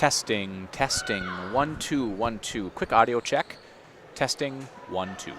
Testing, testing, 1, 2, 1, 2. Quick audio check. Testing, 1, 2.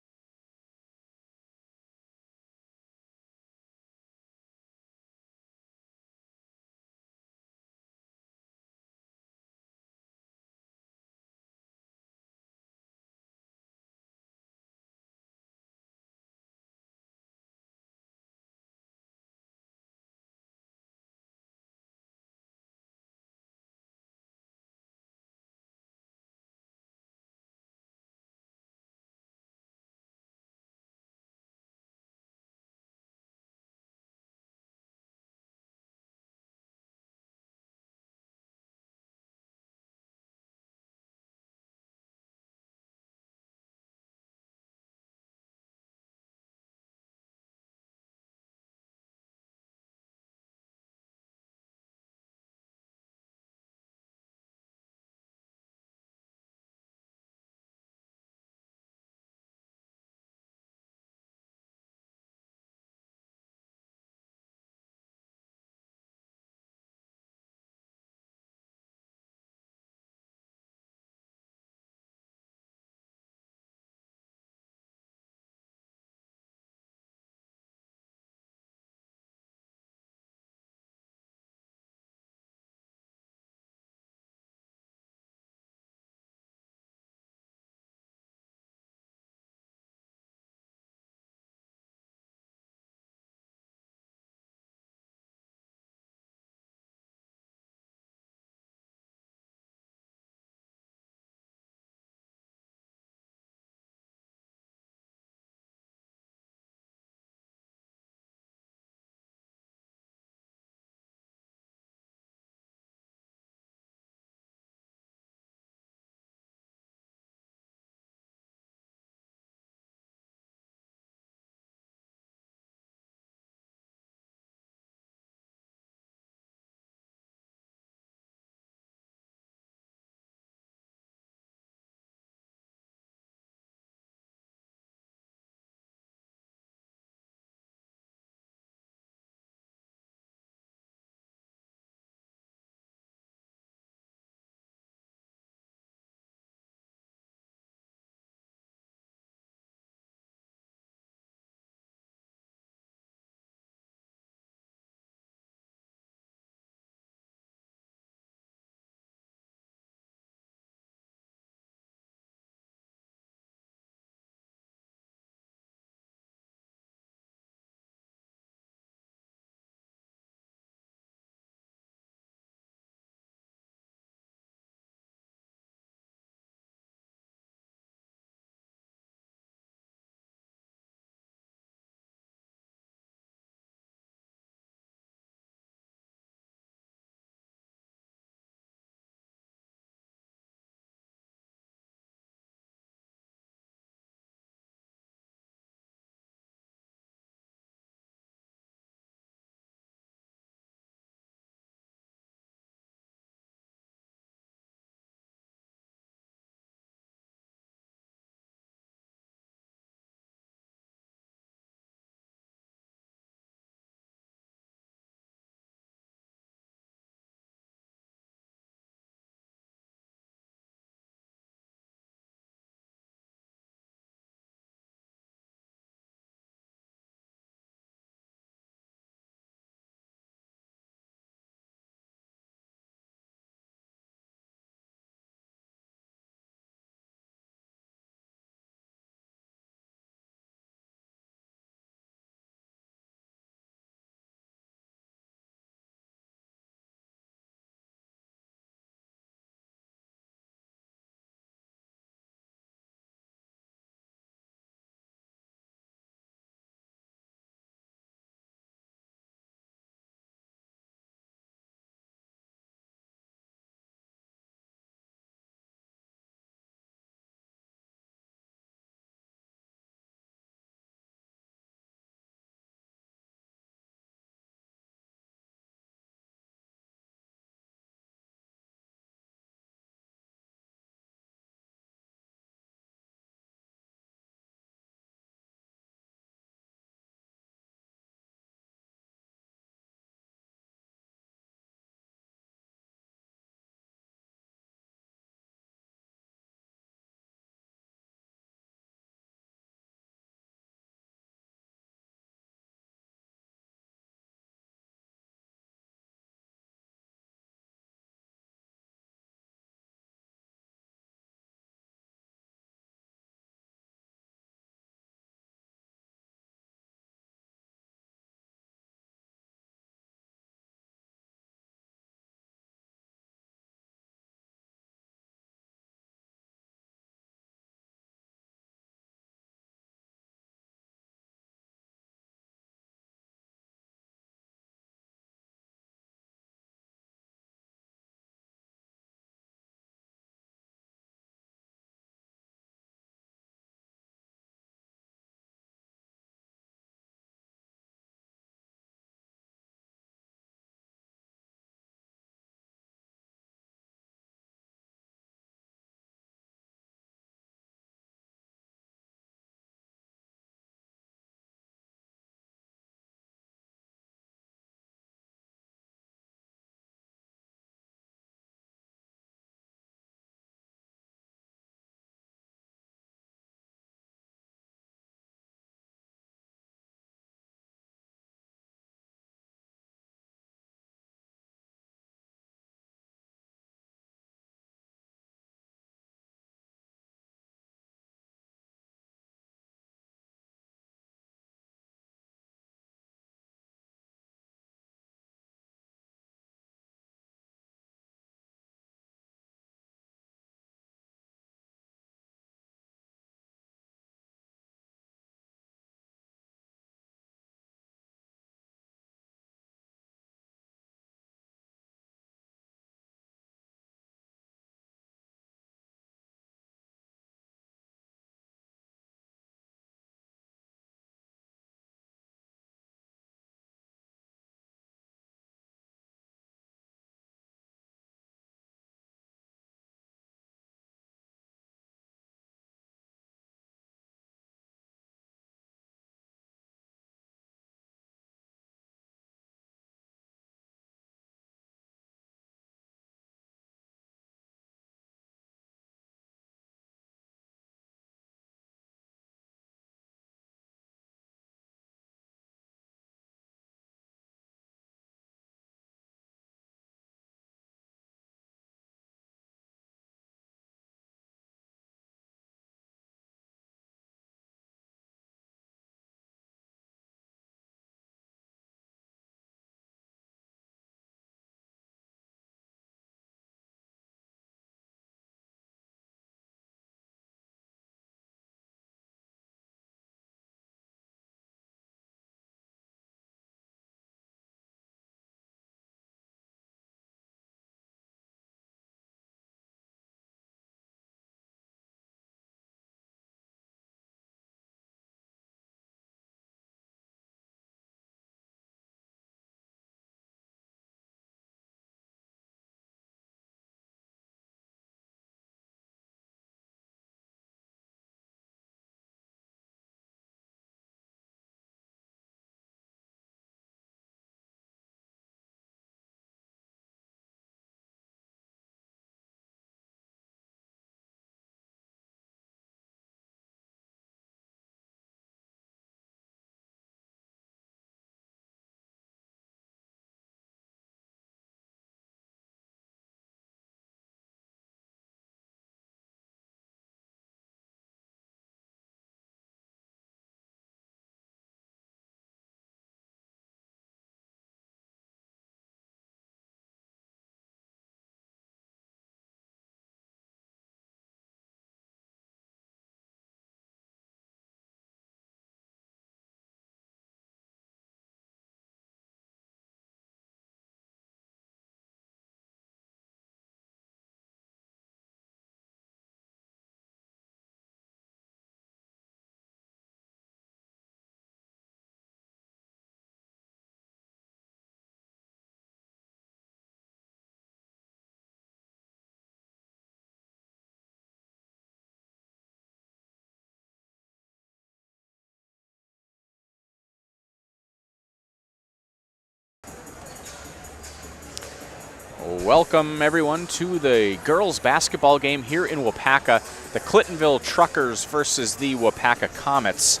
Welcome, everyone, to the girls' basketball game here in Waupaca. The Clintonville Truckers versus the Waupaca Comets.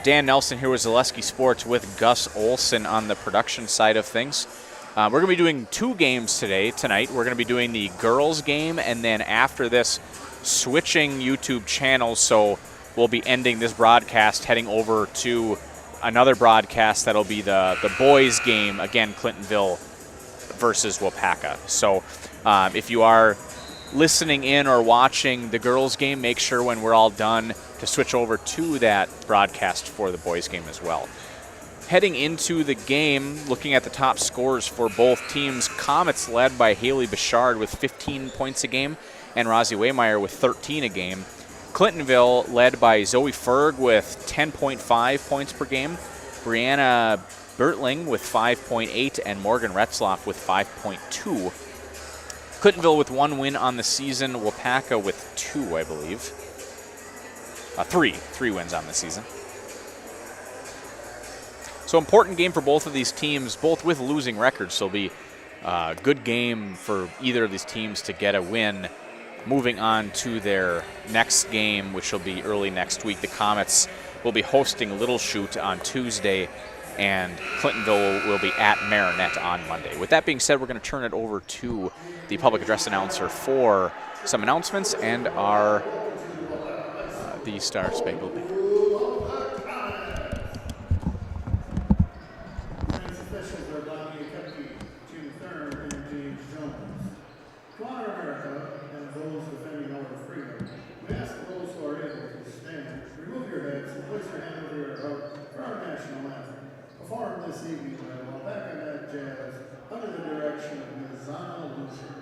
Dan Nelson here with Zaleski Sports with Gus Olson on the production side of things. We're going to be doing two games tonight. We're going to be doing the girls' game, and then after this, switching YouTube channels. So we'll be ending this broadcast, heading over to another broadcast that'll be the boys' game, again, Clintonville versus Waupaca. So if you are listening in or watching the girls game, make sure when we're all done to switch over to that broadcast for the boys game as well. Heading into the game, looking at the top scorers for both teams, Comets led by Haley Bouchard with 15 points a game and Rosie Waymeyer with 13 a game. Clintonville led by Zoe Ferg with 10.5 points per game, Brianna Bertling with 5.8 and Morgan Retzloff with 5.2. Clintonville with one win on the season, Waupaca with two, I believe. Three wins on the season. So important game for both of these teams, both with losing records. So it'll be a good game for either of these teams to get a win. Moving on to their next game, which will be early next week. The Comets will be hosting Little Chute on Tuesday, and Clintonville will be at Marinette on Monday. With that being said, we're going to turn it over to the public address announcer for some announcements and our the Star Spangled Banner. This evening by Waupaca Jazz under the direction of Ms. Zana Lucia.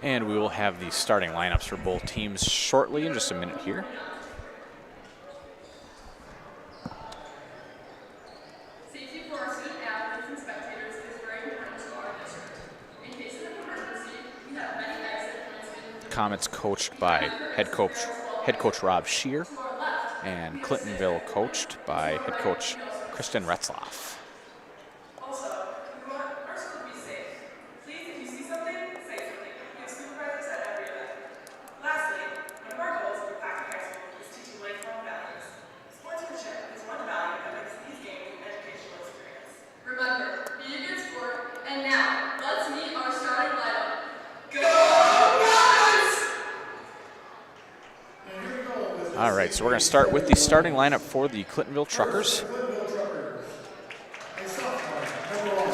And we will have the starting lineups for both teams shortly in just a minute here. Safety for our student athletes and spectators is very important to our district. In case of an emergency, we have many exit points. Comets coached by head coach Rob Shear, and Clintonville coached by head coach Kristen Retzloff. All right, so we're going to start with the starting lineup for the Clintonville Truckers.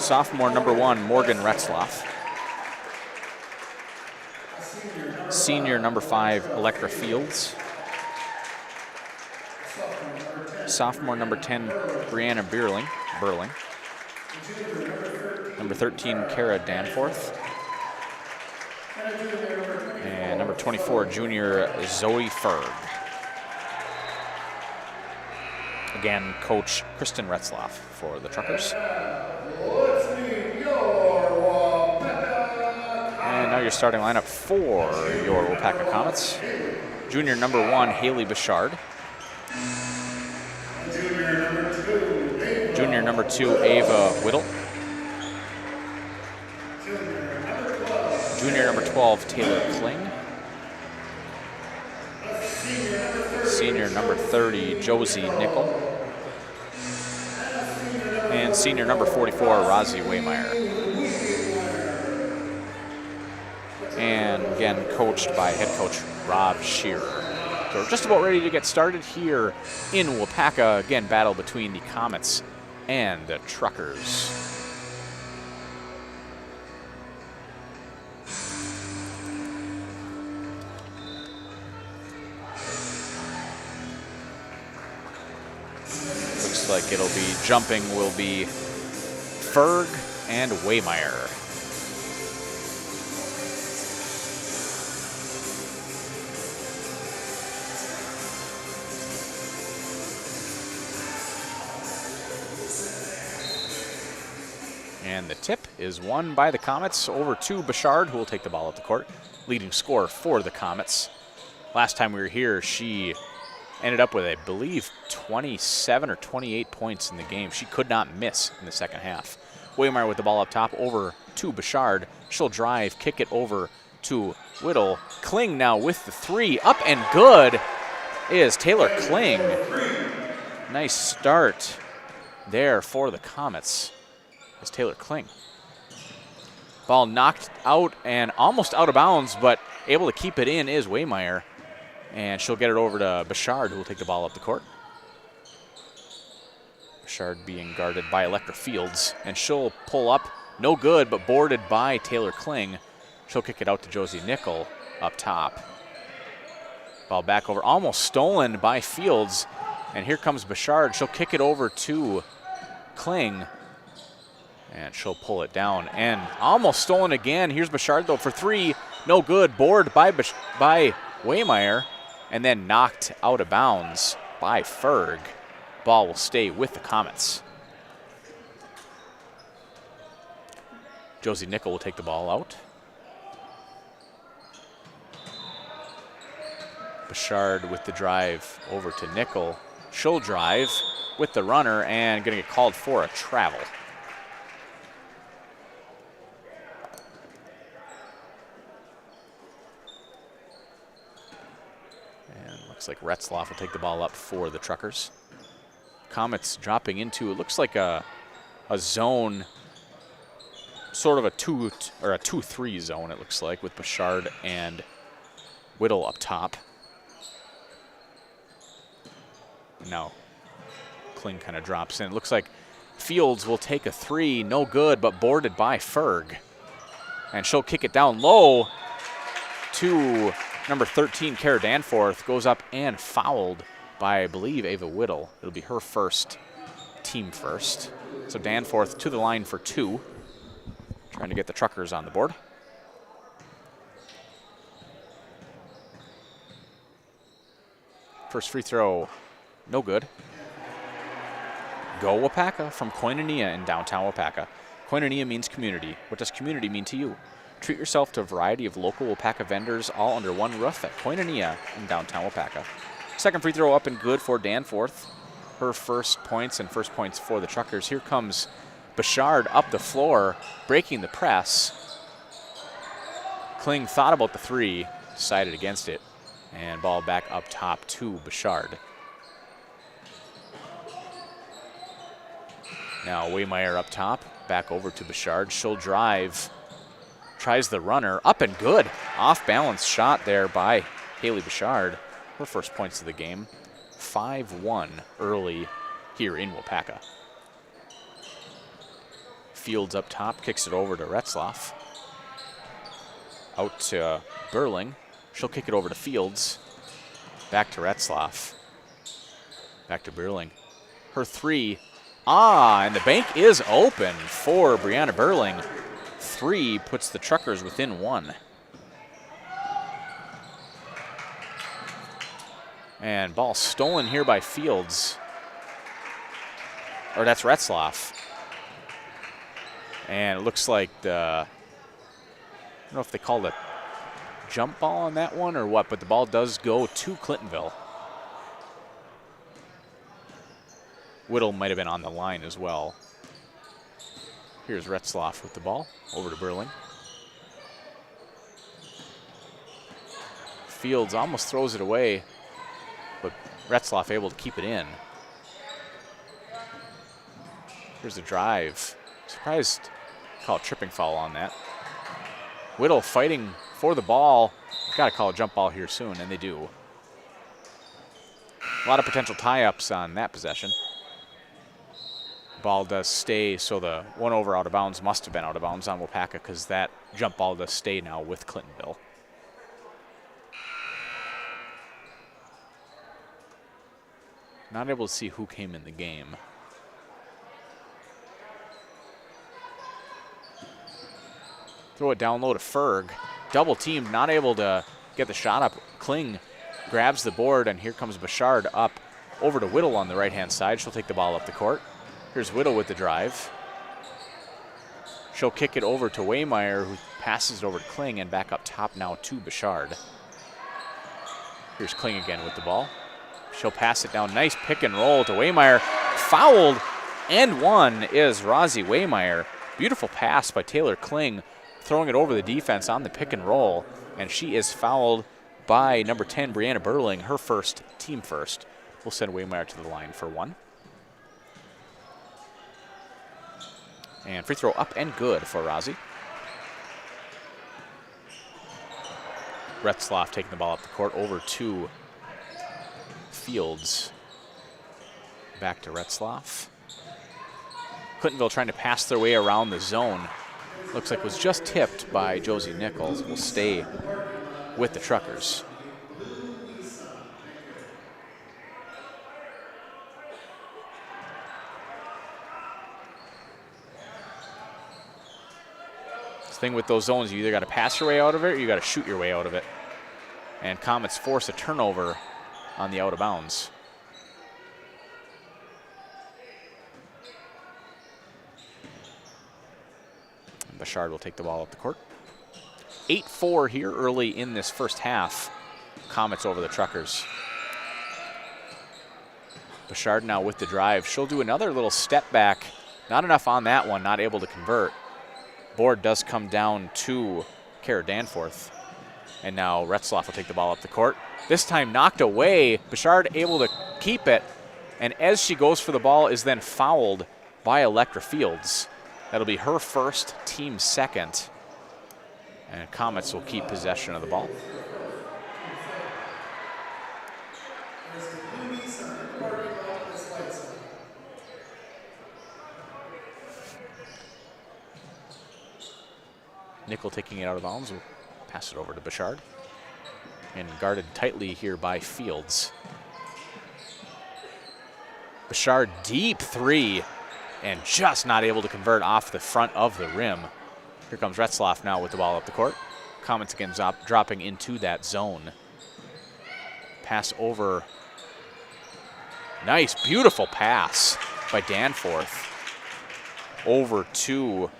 Sophomore number 1, Morgan Retzloff. Senior number 5, Electra Fields. Sophomore number 10, Brianna Berling. Number 13, Kara Danforth. And number 24, junior Zoe Ferg. Again, Coach Kristen Retzloff for the Truckers. Let's meet your Waupaca. And now your starting lineup for your Waupaca Comets. Junior number 1, Haley Bouchard. Junior number 2, Ava Whittle. Junior number 12, Taylor Kling. Senior number 30, Josie Nickel. And senior number 44, Rosie Waymeyer. And again, coached by head coach Rob Shearer. So we're just about ready to get started here in Waupaca. Again, battle between the Comets and the Truckers. Looks like it'll be jumping will be Ferg and Waymeyer. And the tip is won by the Comets over to Bouchard, who will take the ball up the court. Leading scorer for the Comets. Last time we were here, she ended up with, I believe, 27 or 28 points in the game. She could not miss in the second half. Waymeyer with the ball up top over to Bouchard. She'll drive, kick it over to Whittle. Kling now with the 3. Up and good is Taylor Kling. Nice start there for the Comets. Is Taylor Kling. Ball knocked out and almost out of bounds, but able to keep it in is Waymeyer. And she'll get it over to Bouchard, who will take the ball up the court. Bouchard being guarded by Electra Fields. And she'll pull up, no good, but boarded by Taylor Kling. She'll kick it out to Josie Nickel up top. Ball back over, almost stolen by Fields. And here comes Bouchard. She'll kick it over to Kling. And she'll pull it down. And almost stolen again. Here's Bouchard, though, for 3. No good. Board by Waymeyer. And then knocked out of bounds by Ferg. Ball will stay with the Comets. Josie Nickel will take the ball out. Bouchard with the drive over to Nickel. She'll drive with the runner and going to get called for a travel. Looks like Retzloff will take the ball up for the Truckers. Comets dropping into, it looks like a zone, sort of a 2-3 zone, it looks like, with Bouchard and Whittle up top. Now Kling kind of drops in. It looks like Fields will take a 3, no good, but boarded by Ferg. And she'll kick it down low to number 13, Kara Danforth, goes up and fouled by, I believe, Ava Whittle. It'll be her first, team first. So Danforth to the line for 2, trying to get the Truckers on the board. First free throw, no good. Go Waupaca from Koinonia in downtown Waupaca. Koinonia means community. What does community mean to you? Treat yourself to a variety of local Waupaca vendors all under one roof at Koinonia in downtown Waupaca. Second free throw up and good for Danforth. Her first points and first points for the Truckers. Here comes Bouchard up the floor, breaking the press. Kling thought about the 3, decided against it, and ball back up top to Bouchard. Now Waymeyer up top, back over to Bouchard. She'll drive. Tries the runner, up and good. Off-balance shot there by Haley Bouchard. Her first points of the game. 5-1 early here in Waupaca. Fields up top, kicks it over to Retzloff. Out to Burling. She'll kick it over to Fields. Back to Retzloff. Back to Burling. Her 3. And the bank is open for Brianna Burling. 3 puts the Truckers within 1. And ball stolen here by Fields. or that's Retzloff. And it looks like I don't know if they called a jump ball on that one or what, but the ball does go to Clintonville. Whittle might have been on the line as well. Here's Retzloff with the ball, over to Burling. Fields almost throws it away, but Retzloff able to keep it in. Here's the drive. Surprised, call a tripping foul on that. Whittle fighting for the ball. Got to call a jump ball here soon, and they do. A lot of potential tie-ups on that possession. Ball does stay, so the one over out of bounds must have been out of bounds on Waupaca because that jump ball does stay now with Clintonville. Not able to see who came in the game. Throw it down low to Ferg. Double teamed, not able to get the shot up. Kling grabs the board, and here comes Bouchard up over to Whittle on the right-hand side. She'll take the ball up the court. Here's Whittle with the drive. She'll kick it over to Waymeyer, who passes it over to Kling, and back up top now to Bouchard. Here's Kling again with the ball. She'll pass it down. Nice pick and roll to Waymeyer. Fouled and one is Rosie Waymeyer. Beautiful pass by Taylor Kling, throwing it over the defense on the pick and roll, and she is fouled by number 10, Brianna Burling, her first, team first. We'll send Waymeyer to the line for one. And free throw up and good for Rosie. Retzloff taking the ball up the court over to Fields. Back to Retzloff. Clintonville trying to pass their way around the zone. Looks like was just tipped by Josie Nichols. Will stay with the Truckers. This thing with those zones, you either got to pass your way out of it or you got to shoot your way out of it. And Comets force a turnover on the out of bounds. And Bouchard will take the ball up the court. 8-4 here early in this first half. Comets over the Truckers. Bouchard now with the drive. She'll do another little step back. Not enough on that one, not able to convert. Board does come down to Kara Danforth. And now Retzloff will take the ball up the court. This time knocked away. Bouchard able to keep it. And as she goes for the ball is then fouled by Electra Fields. That'll be her first, team second. And Comets will keep possession of the ball. Nickel taking it out of bounds. We'll pass it over to Bouchard. And guarded tightly here by Fields. Bouchard deep three. And just not able to convert off the front of the rim. Here comes Retzloff now with the ball up the court. Comets again dropping into that zone. Pass over. Nice, beautiful pass by Danforth. Over to,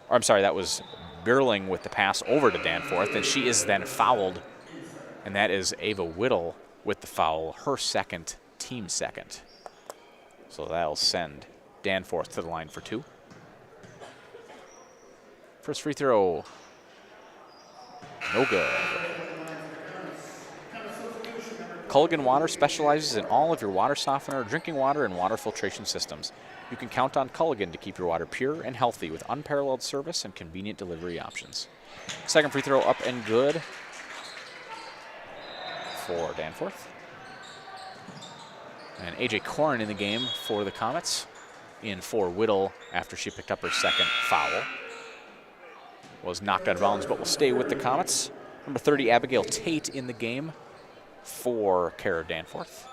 or I'm sorry, that was Burling with the pass over to Danforth, and she is then fouled. And that is Ava Whittle with the foul, her second, team second. So that'll send Danforth to the line for two. First free throw, no good. Culligan Water specializes in all of your water softener, drinking water, and water filtration systems. You can count on Culligan to keep your water pure and healthy with unparalleled service and convenient delivery options. Second free throw up and good for Danforth. And AJ Corrin in the game for the Comets. In for Whittle after she picked up her second foul. Was knocked out of bounds, but will stay with the Comets. Number 30, Abigail Tate in the game for Kara Danforth.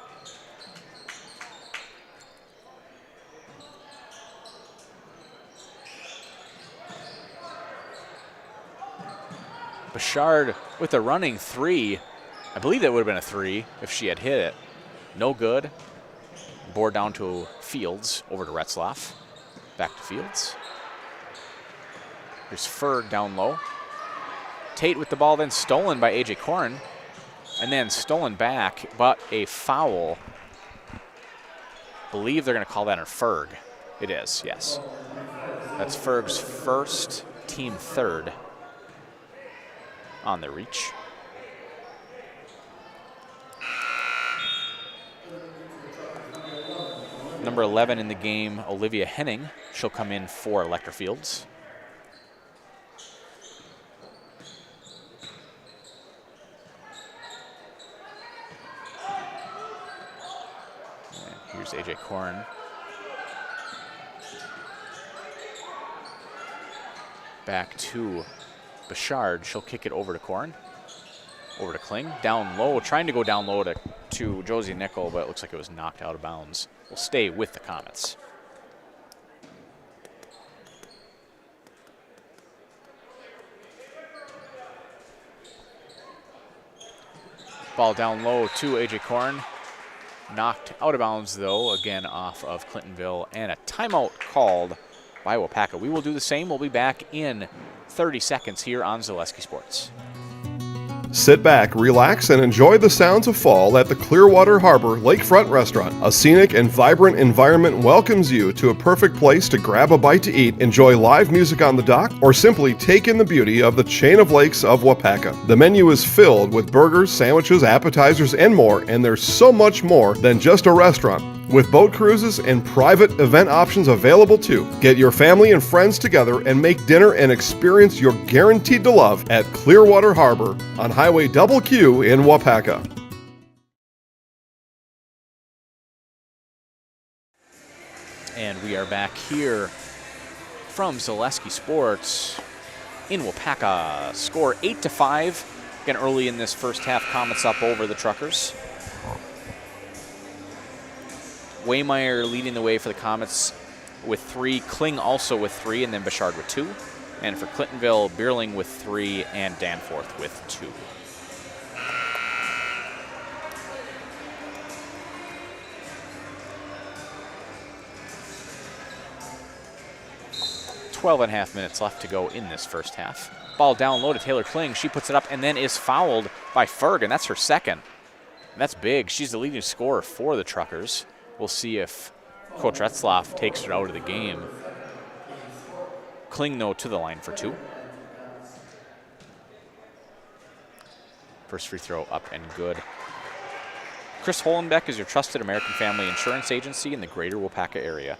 Bouchard with a running three. I believe that would have been a three if she had hit it. No good. board down to Fields, over to Retzlaff. Back to Fields. Here's Ferg down low. Tate with the ball, then stolen by A.J. Corrin. And then stolen back, but a foul. Believe they're going to call that on Ferg. It is, yes. That's Ferg's first, team third on the reach. Number 11 in the game, Olivia Henning. She'll come in for Electra Fields. And here's A.J. Corrin. Back to Bouchard. She'll kick it over to Corrin. Over to Kling. Down low, trying to go down low to Josie Nickel, but it looks like it was knocked out of bounds. We'll stay with the Comets. Ball down low to A.J. Corrin. Knocked out of bounds, though, again off of Clintonville, and a timeout called by Waupaca. We will do the same. We'll be back in 30 seconds here on Zaleski Sports. Sit back, relax, and enjoy the sounds of fall at the Clearwater Harbor Lakefront Restaurant. A scenic and vibrant environment welcomes you to a perfect place to grab a bite to eat, enjoy live music on the dock, or simply take in the beauty of the chain of lakes of Waupaca. The menu is filled with burgers, sandwiches, appetizers, and more, and there's so much more than just a restaurant. With boat cruises and private event options available too. Get your family and friends together and make dinner and experience you're guaranteed to love at Clearwater Harbor on Highway Double Q in Waupaca. And we are back here from Zaleski Sports in Waupaca. Score 8-5. Again, early in this first half, Comets up over the Truckers. Waymeyer leading the way for the Comets with 3, Kling also with 3, and then Bouchard with 2. And for Clintonville, Bierling with 3, and Danforth with 2. .12.5 minutes left to go in this first half. Ball down low to Taylor Kling. She puts it up and then is fouled by Ferg, and that's her second. And that's big. She's the leading scorer for the Truckers. We'll see if Coach Retzlaff takes her out of the game. Kling, though, to the line for 2. First free throw up and good. Chris Holenbeck is your trusted American Family Insurance agency in the greater Waupaca area.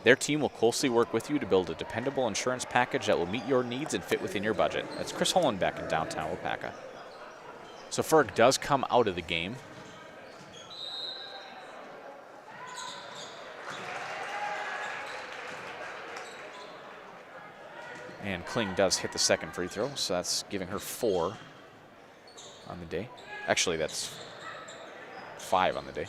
Their team will closely work with you to build a dependable insurance package that will meet your needs and fit within your budget. That's Chris Holenbeck in downtown Waupaca. So Ferg does come out of the game. And Kling does hit the second free throw, so that's giving her 4 on the day. Actually, that's 5 on the day.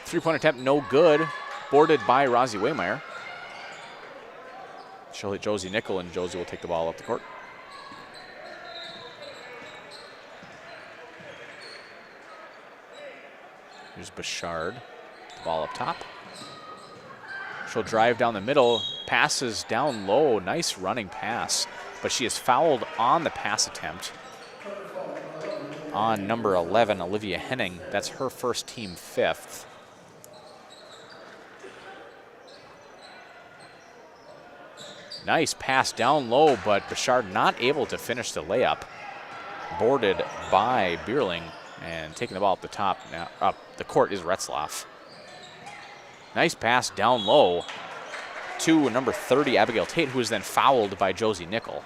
Three-point attempt, no good. Boarded by Rosie Waymeyer. She'll hit Josie Nickel, and Josie will take the ball up the court. Here's Bouchard, the ball up top. She'll drive down the middle, passes down low, nice running pass, but she is fouled on the pass attempt on number 11, Olivia Henning. That's her first, team 5th. Nice pass down low, but Bouchard not able to finish the layup. Boarded by Bierling and taking the ball up the top. Now up the court is Retzlaff. Nice pass down low to number 30, Abigail Tate, who is then fouled by Josie Nickel.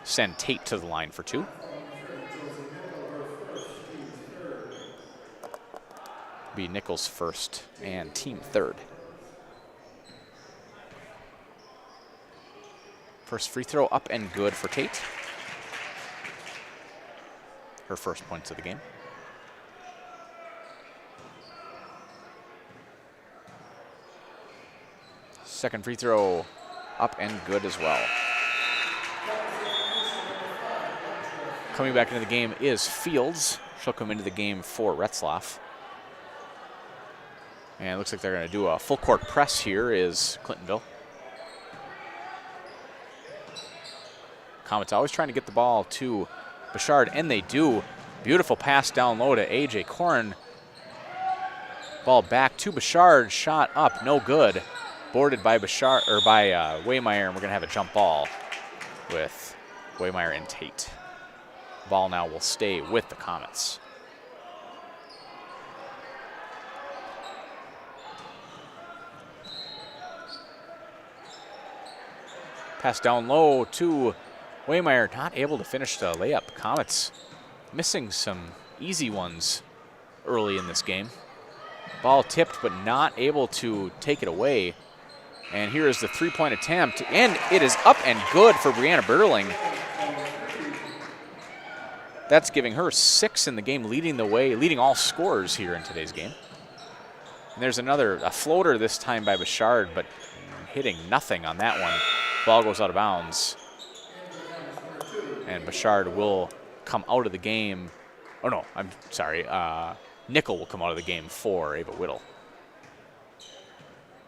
Send Tate to the line for 2. Be Nickel's first and team 3rd. First free throw up and good for Tate. Her first points of the game. Second free throw up and good as well. Coming back into the game is Fields. She'll come into the game for Retzlaff. And it looks like they're going to do a full court press here is Clintonville. Comets always trying to get the ball to Bouchard, and they do. Beautiful pass down low to A.J. Corin. Ball back to Bouchard, shot up, no good. Boarded by Bouchard, or by Waymeyer, and we're gonna have a jump ball with Waymeyer and Tate. Ball now will stay with the Comets. Pass down low to Waymeyer, not able to finish the layup. Comets missing some easy ones early in this game. Ball tipped, but not able to take it away. And here is the three-point attempt, and it is up and good for Brianna Burling. That's giving her 6 in the game, leading the way, leading all scorers here in today's game. And there's a floater this time by Bouchard, but hitting nothing on that one. Ball goes out of bounds. And Bouchard will come out of the game. Oh no, I'm sorry. Nickel will come out of the game for Ava Whittle.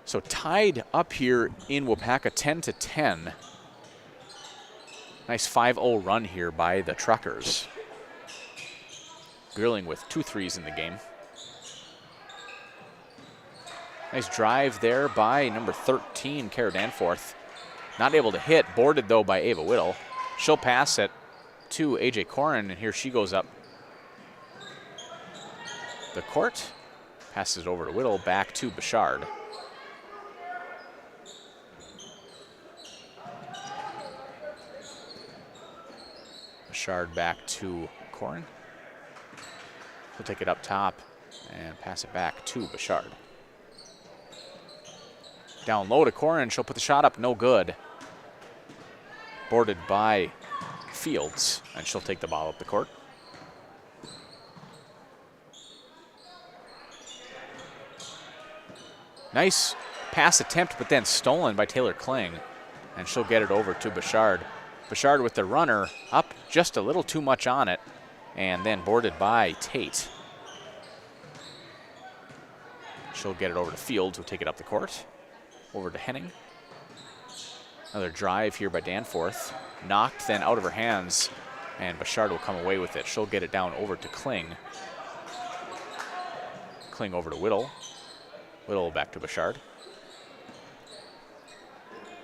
So tied up here in Waupaca, 10-10. Nice 5-0 run here by the Truckers. Grilling with 2 threes in the game. Nice drive there by number 13, Kara Danforth. Not able to hit, boarded though by Ava Whittle. She'll pass it to A.J. Corin, and here she goes up the court. Passes it over to Whittle, back to Bouchard. Bouchard back to Corin. He'll take it up top and pass it back to Bouchard. Down low to Corin, she'll put the shot up, no good. Boarded by Fields, and she'll take the ball up the court. Nice pass attempt, but then stolen by Taylor Kling, and she'll get it over to Bouchard. Bouchard with the runner up just a little too much on it, and then boarded by Tate. She'll get it over to Fields, who'll take it up the court. Over to Henning. Another drive here by Danforth. Knocked then out of her hands, and Bouchard will come away with it. She'll get it down over to Kling. Kling over to Whittle. Whittle back to Bouchard.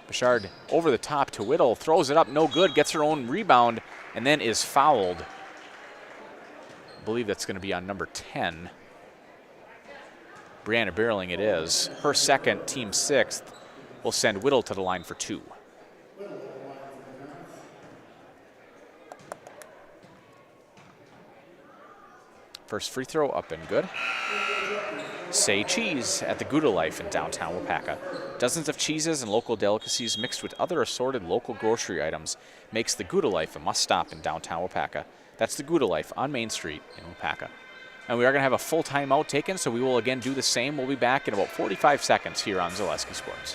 Bouchard over the top to Whittle, throws it up, no good, gets her own rebound, and then is fouled. I believe that's going to be on number 10. Brianna Burling it is. Her second, team 6th, will send Whittle to the line for 2. First free throw up and good. Say cheese at the Gouda Life in downtown Waupaca. Dozens of cheeses and local delicacies mixed with other assorted local grocery items makes the Gouda Life a must-stop in downtown Waupaca. That's the Gouda Life on Main Street in Waupaca. And we are going to have a full timeout taken, so we will again do the same. We'll be back in about 45 seconds here on Zaleski Sports.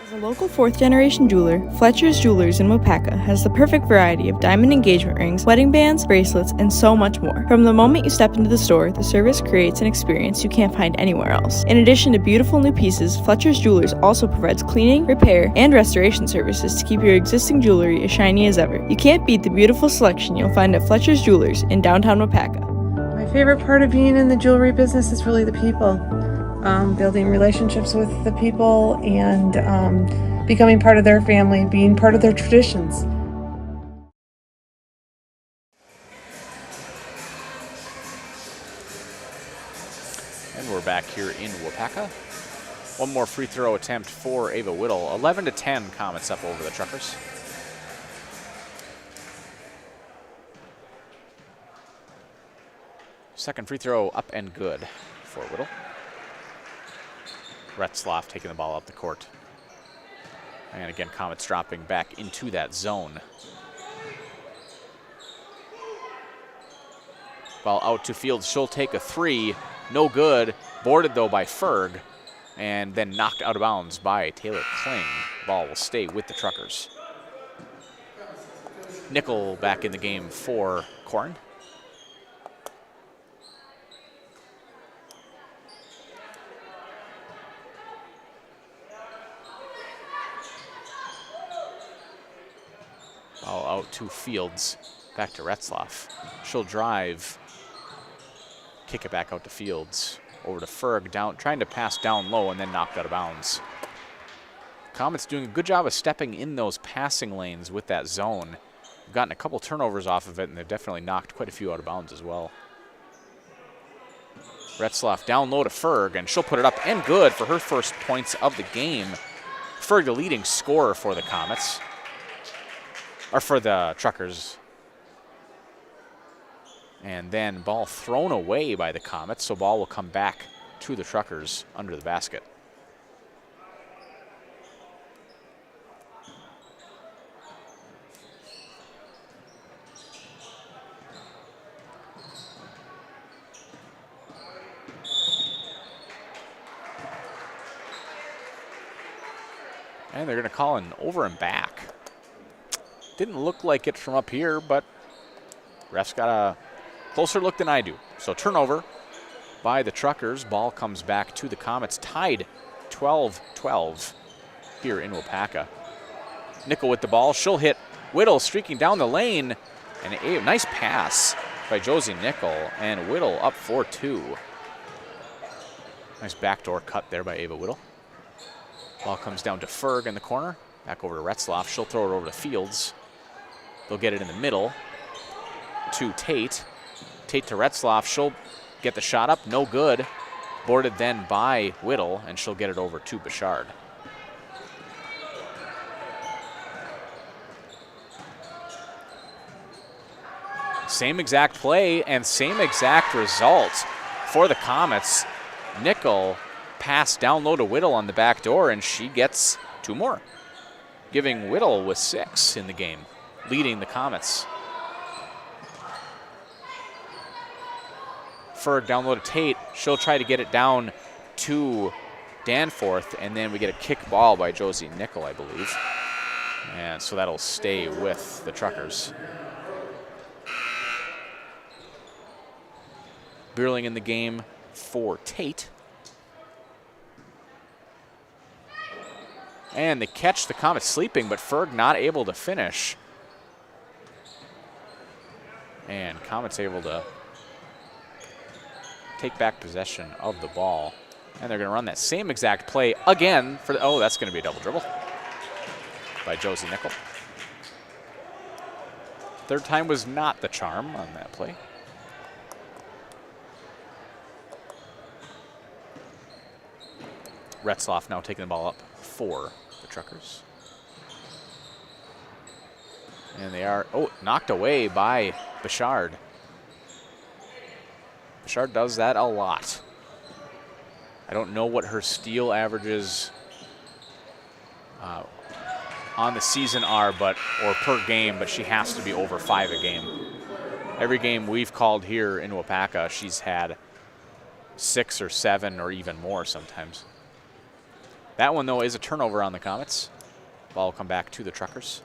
As a local 4th-generation jeweler, Fletcher's Jewelers in Waupaca has the perfect variety of diamond engagement rings, wedding bands, bracelets, and so much more. From the moment you step into the store, the service creates an experience you can't find anywhere else. In addition to beautiful new pieces, Fletcher's Jewelers also provides cleaning, repair, and restoration services to keep your existing jewelry as shiny as ever. You can't beat the beautiful selection you'll find at Fletcher's Jewelers in downtown Waupaca. My favorite part of being in the jewelry business is really the people. Building relationships with the people and becoming part of their family, being part of their traditions. And we're back here in Waupaca. One more free throw attempt for Ava Whittle. 11-10 Comets up over the Truckers. Second free throw up and good for Whittle. Retzloff taking the ball up the court. And again, Comets dropping back into that zone. Ball out to Fields. She'll take a 3. No good. Boarded, though, by Ferg. And then knocked out of bounds by Taylor Kling. Ball will stay with the Truckers. Nickel back in the game for Corin. out to Fields. Back to Retzloff. She'll drive. Kick it back out to Fields. Over to Ferg, down, trying to pass down low and then knocked out of bounds. Comets doing a good job of stepping in those passing lanes with that zone. We've gotten a couple turnovers off of it, and they've definitely knocked quite a few out of bounds as well. Retzloff down low to Ferg, and she'll put it up and good for her first points of the game. Ferg, the leading scorer for the Comets, or for the Truckers. And then ball thrown away by the Comets, so ball will come back to the Truckers under the basket. And they're going to call an over and back. Didn't look like it from up here, but ref's got a closer look than I do. So turnover by the Truckers. Ball comes back to the Comets, tied 12-12 here in Waupaca. Nickel with the ball. She'll hit Whittle streaking down the lane. And a nice pass by Josie Nickel, and Whittle up 4-2. Nice backdoor cut there by Ava Whittle. Ball comes down to Ferg in the corner. Back over to Retzloff. She'll throw it over to Fields. They'll get it in the middle to Tate. Tate to Retzloff. She'll get the shot up. No good. Boarded then by Whittle, and she'll get it over to Bouchard. Same exact play and same exact result for the Comets. Nickel passed down low to Whittle on the back door, and she gets 2 more, giving Whittle with 6 in the game, leading the Comets. Ferg down low to Tate. She'll try to get it down to Danforth, and then we get a kick ball by Josie Nickel, I believe. And so that'll stay with the Truckers. Beerling in the game for Tate. And they catch the Comets sleeping, but Ferg not able to finish. And Comets able to take back possession of the ball. And they're going to run that same exact play again for the, oh, that's going to be a double dribble by Josie Nickel. Third time was not the charm on that play. Retzloff now taking the ball up for the Truckers. And they are, oh, knocked away by Bouchard. Bouchard does that a lot. I don't know what her steal averages on the season are, or per game, but she has to be over 5 a game. Every game we've called here in Waupaca, she's had 6 or 7 or even more sometimes. That one, though, is a turnover on the Comets. Ball will come back to the Truckers.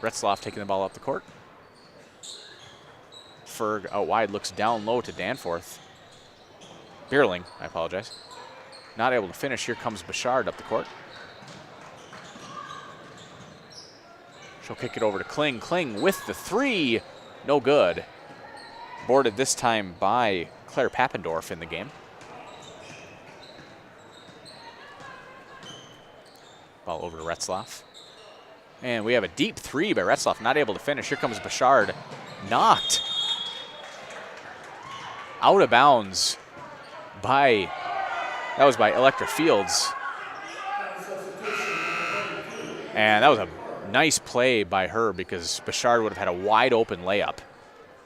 Retzloff taking the ball up the court. Ferg out wide, looks down low to Danforth. Beerling, I apologize. Not able to finish. Here comes Bouchard up the court. She'll kick it over to Kling. Kling with the 3. No good. Boarded this time by Claire Pappendorf in the game. Ball over to Retzloff. And we have a deep 3 by Retzloff, not able to finish. Here comes Bouchard. Knocked out of bounds by, that was by Electra Fields. And that was a nice play by her, because Bouchard would have had a wide open layup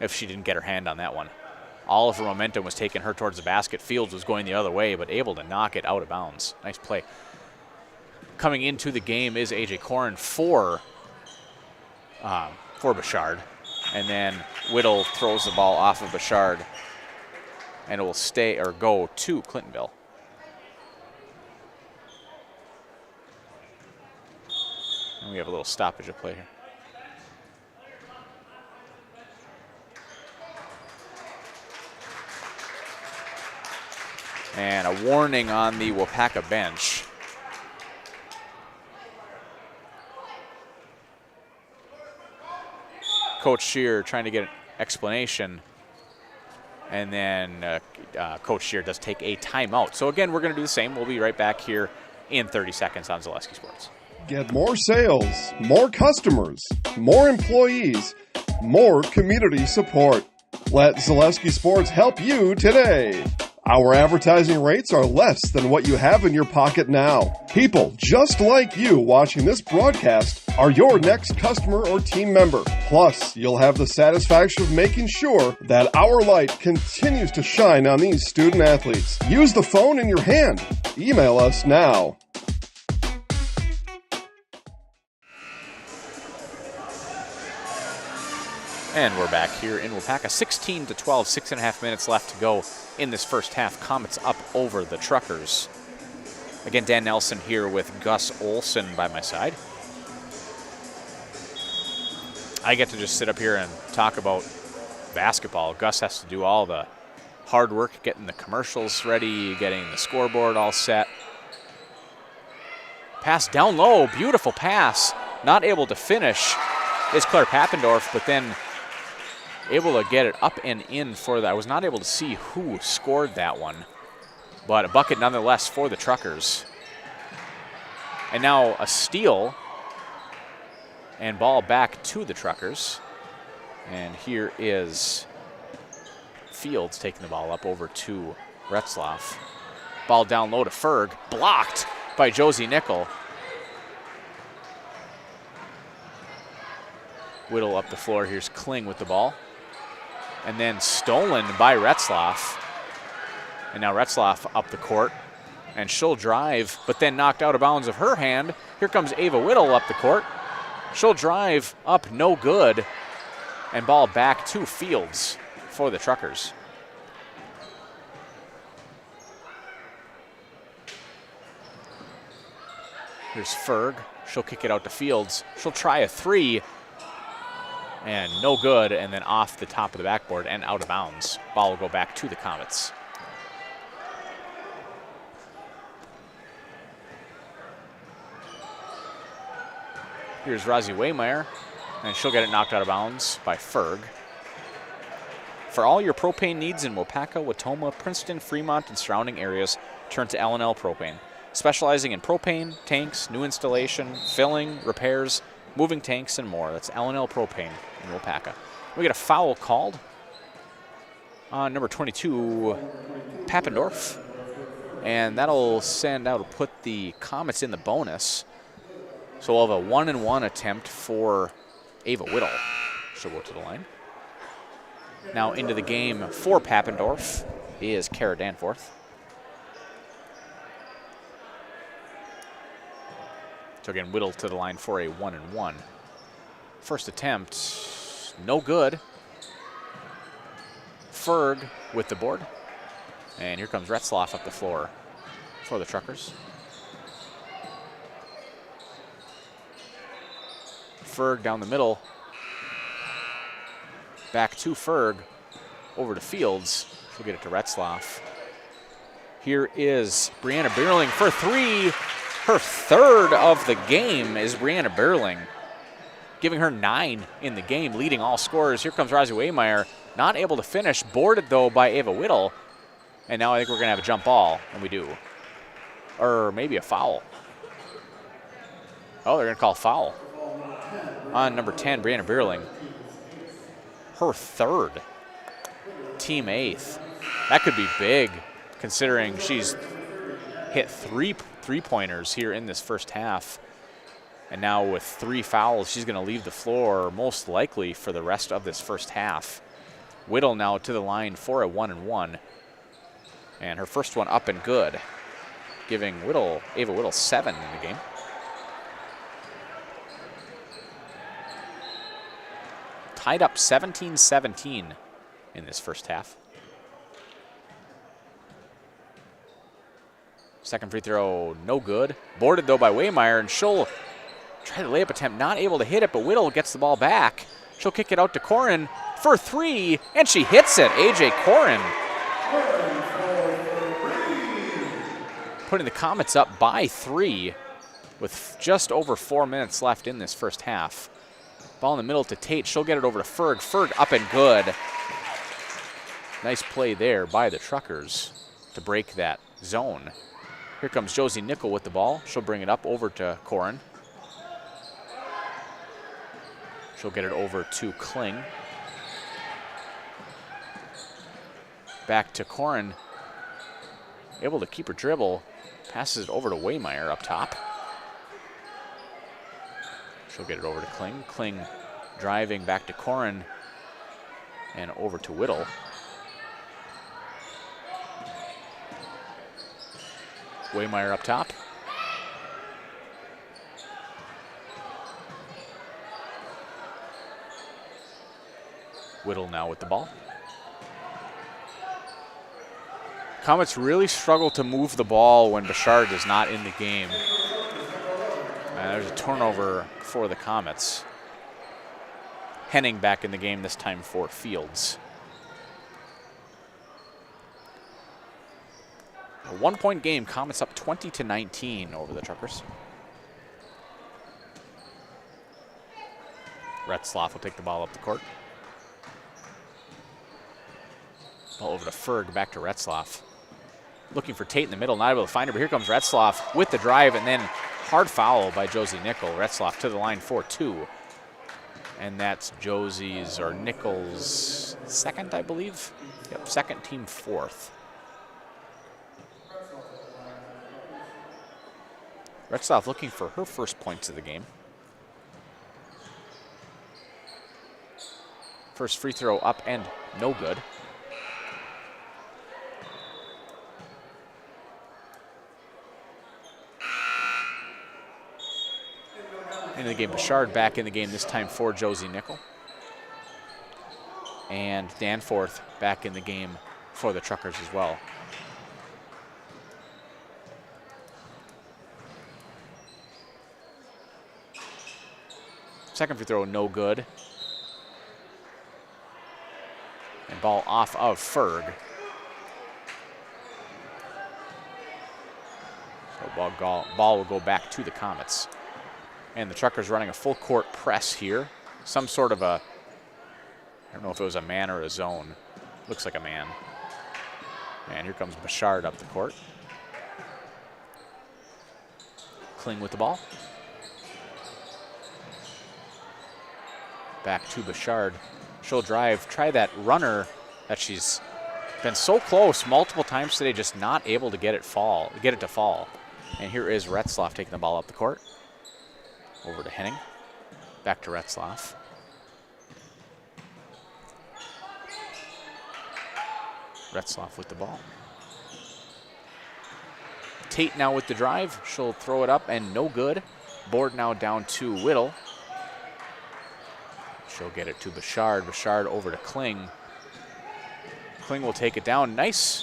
if she didn't get her hand on that one. All of her momentum was taking her towards the basket. Fields was going the other way, but able to knock it out of bounds. Nice play. Coming into the game is A.J. Corrin for Bouchard. And then Whittle throws the ball off of Bouchard, and it will stay or go to Clintonville. And we have a little stoppage of play here. And a warning on the Waupaca bench. Coach Shear trying to get an explanation. And then Coach Shear does take a timeout. So again, we're going to do the same. We'll be right back here in 30 seconds on Zaleski Sports. Get more sales, more customers, more employees, more community support. Let Zaleski Sports help you today. Our advertising rates are less than what you have in your pocket now. People just like you watching this broadcast are your next customer or team member. Plus, you'll have the satisfaction of making sure that our light continues to shine on these student athletes. Use the phone in your hand. Email us now. And we're back here in Waupaca, 16-12, 6.5 minutes left to go in this first half. Comets up over the Truckers. Again, Dan Nelson here with Gus Olson by my side. I get to just sit up here and talk about basketball. Gus has to do all the hard work, getting the commercials ready, getting the scoreboard all set. Pass down low, beautiful pass. Not able to finish is Claire Pappendorf, but then able to get it up and in for that. I was not able to see who scored that one, but a bucket nonetheless for the Truckers. And now a steal and ball back to the Truckers. And here is Fields taking the ball up over to Retzlaff. Ball down low to Ferg, blocked by Josie Nickel. Whittle up the floor. Here's Kling with the ball. And then stolen by Retzlaff. And now Retzlaff up the court. And she'll drive, but then knocked out of bounds of her hand. Here comes Ava Whittle up the court. She'll drive up, no good. And ball back to Fields for the Truckers. Here's Ferg. She'll kick it out to Fields. She'll try a three. And no good, and then off the top of the backboard and out of bounds. Ball will go back to the Comets. Here's Rosie Waymeyer, and she'll get it knocked out of bounds by Ferg. For all your propane needs in Waupaca, Watoma, Princeton, Fremont, and surrounding areas, turn to L&L Propane. Specializing in propane, tanks, new installation, filling, repairs, moving tanks, and more. That's L&L Propane in Waupaca. We get a foul called on number 22, Pappendorf. And that'll send out, put the Comets in the bonus. So we'll have a 1-and-1 attempt for Ava Whittle. She'll go to the line. Now into the game for Pappendorf is Kara Danforth. So again, Whittle to the line for a 1-and-1. First attempt, no good. Ferg with the board. And here comes Retzlaff up the floor for the Truckers. Ferg down the middle. Back to Ferg. Over to Fields. She'll get it to Retzlaff. Here is Brianna Beerling for three. Her third of the game is Brianna Beerling, giving her 9 in the game, leading all scorers. Here comes Rosie Waymeyer, not able to finish, boarded though by Ava Whittle. And now I think we're gonna have a jump ball, and we do. Or maybe a foul. Oh, they're gonna call foul on number 10, Brianna Beerling. Her third, team 8th. That could be big, considering she's hit three-pointers here in this first half. And now with 3 fouls, she's going to leave the floor most likely for the rest of this first half. Whittle now to the line for a 1-and-1. And her first one up and good, giving Ava Whittle 7 in the game. Tied up 17-17 in this first half. Second free throw, no good. Boarded, though, by Waymeyer, and she'll try the layup attempt. Not able to hit it, but Whittle gets the ball back. She'll kick it out to Corin for 3, and she hits it. A.J. Corin putting the Comets up by 3 with just over 4 minutes left in this first half. Ball in the middle to Tate. She'll get it over to Ferg. Ferg up and good. Nice play there by the Truckers to break that zone. Here comes Josie Nickel with the ball. She'll bring it up over to Corin. She'll get it over to Kling. Back to Corin. Able to keep her dribble. Passes it over to Waymeyer up top. She'll get it over to Kling. Kling driving back to Corin and over to Whittle. Waymeyer up top. Whittle now with the ball. Comets really struggle to move the ball when Bouchard is not in the game. There's a turnover for the Comets. Henning back in the game, this time for Fields. A 1-point game, Comets up 20-19 over the Truckers. Retzloff will take the ball up the court. Ball over to Ferg, back to Retzloff. Looking for Tate in the middle, not able to find her, but here comes Retzloff with the drive, and then hard foul by Josie Nickel. Retzloff to the line for 2. And that's Josie's, or Nickel's, second, I believe? Yep, second, team fourth. Retzloff looking for her first points of the game. First free throw up and no good. Into the game, Bouchard back in the game, this time for Josie Nickel. And Danforth back in the game for the Truckers as well. Second free throw, no good. And ball off of Ferg. So ball will go back to the Comets. And the Truckers running a full court press here. Some sort of a, I don't know if it was a man or a zone. Looks like a man. And here comes Bouchard up the court. Kling with the ball. Back to Bouchard. She'll drive, try that runner that she's been so close multiple times today, just not able to get it to fall. And here is Retzloff taking the ball up the court. Over to Henning. Back to Retzloff. Retzloff with the ball. Tate now with the drive. She'll throw it up and no good. Board now down to Whittle. She'll get it to Bouchard. Bouchard over to Kling. Kling will take it down. Nice.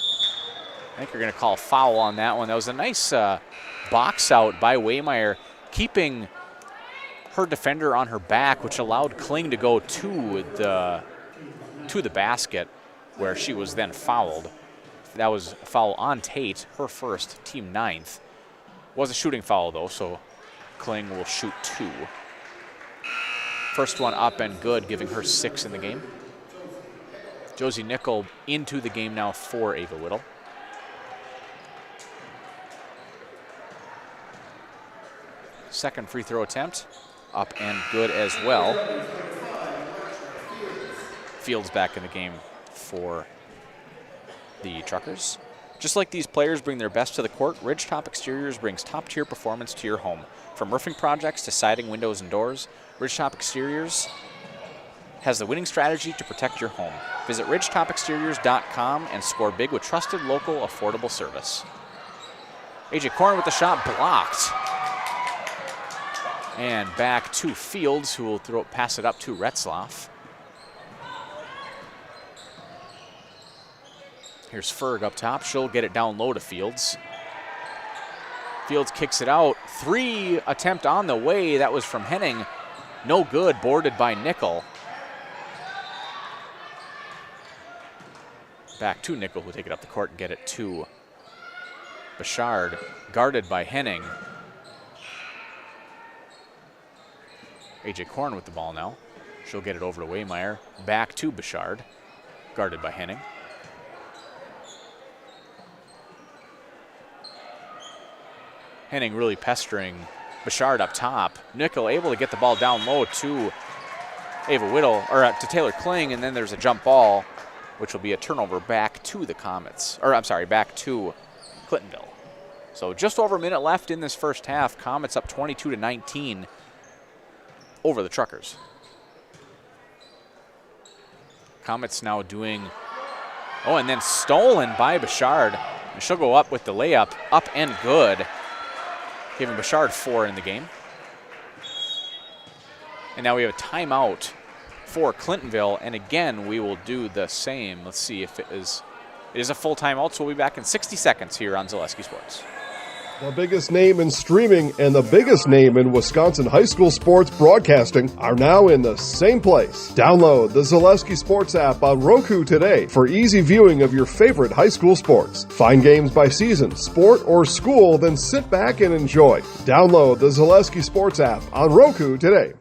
I think you're going to call a foul on that one. That was a nice box out by Waymeyer, keeping her defender on her back, which allowed Kling to go to the basket, where she was then fouled. That was a foul on Tate, her first, team 9th. Was a shooting foul though, so Kling will shoot 2. First one up and good, giving her 6 in the game. Josie Nickel into the game now for Ava Whittle. Second free throw attempt, up and good as well. Fields back in the game for the Truckers. Just like these players bring their best to the court, Ridgetop Exteriors brings top-tier performance to your home. From roofing projects to siding, windows, and doors, Ridgetop Exteriors has the winning strategy to protect your home. Visit ridgetopexteriors.com and score big with trusted, local, affordable service. AJ Corin with the shot blocked. And back to Fields, who will pass it up to Retzloff. Here's Ferg up top. She'll get it down low to Fields. Fields kicks it out. 3 attempt on the way. That was from Henning. No good, boarded by Nickel. Back to Nickel, who'll take it up the court and get it to Bouchard, guarded by Henning. AJ Corin with the ball now. She'll get it over to Waymeyer. Back to Bouchard. Guarded by Henning. Henning really pestering Bouchard up top. Nickel able to get the ball down low to Ava Whittle, or to Taylor Kling, and then there's a jump ball, which will be a turnover back to the Comets, or I'm sorry, back to Clintonville. So just over a minute left in this first half. Comets up 22-19 over the Truckers. Comets now doing, and then stolen by Bouchard. And she'll go up with the layup, up and good, giving Bouchard 4 in the game. And now we have a timeout for Clintonville, and again, we will do the same. Let's see if it is a full timeout, so we'll be back in 60 seconds here on Zaleski Sports. The biggest name in streaming and the biggest name in Wisconsin high school sports broadcasting are now in the same place. Download the Zaleski Sports app on Roku today for easy viewing of your favorite high school sports. Find games by season, sport, or school, then sit back and enjoy. Download the Zaleski Sports app on Roku today.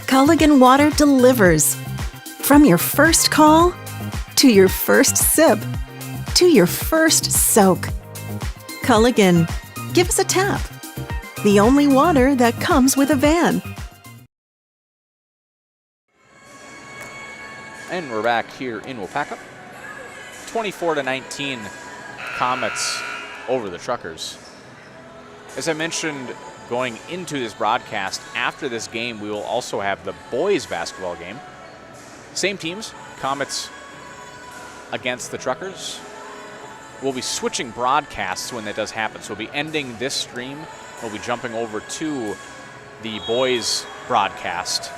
Culligan Water delivers. From your first call, to your first sip, to your first soak. Culligan, give us a tap. The only water that comes with a van. And we're back here in Waupaca. 24-19 Comets over the Truckers. As I mentioned, going into this broadcast, after this game, we will also have the boys basketball game. Same teams, Comets against the Truckers. We'll be switching broadcasts when that does happen. So we'll be ending this stream. We'll be jumping over to the boys broadcast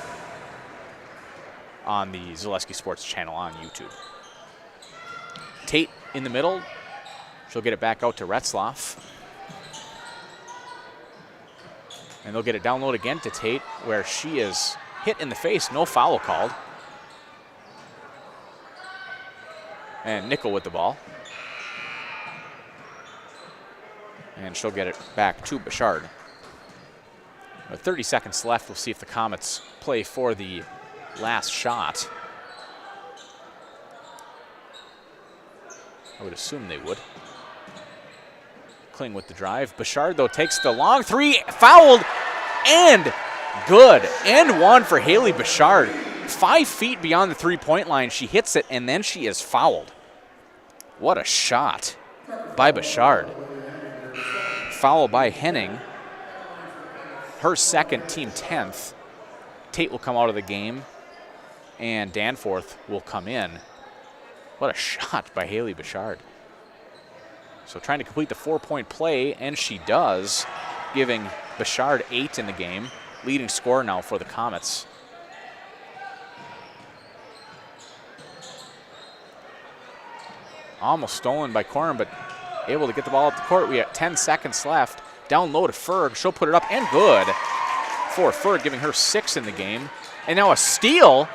on the Zaleski Sports channel on YouTube. Tate in the middle. She'll get it back out to Retzloff. And they'll get it down low again to Tate, where she is hit in the face. No foul called. And Nickel with the ball. And she'll get it back to Bouchard. With 30 seconds left, we'll see if the Comets play for the last shot. I would assume they would. Kling with the drive. Bouchard, though, takes the long three. Fouled and good. And one for Haley Bouchard. 5 feet beyond the three-point line. She hits it, and then she is fouled. What a shot by Bouchard. Foul by Henning. Her second, team 10th. Tate will come out of the game, and Danforth will come in. What a shot by Haley Bouchard. So trying to complete the 4-point play, and she does, giving Bouchard 8 in the game. Leading scorer now for the Comets. Almost stolen by Corin, but able to get the ball up the court. We have 10 seconds left. Down low to Ferg. She'll put it up, and good for Ferg, giving her 6 in the game. And now a steal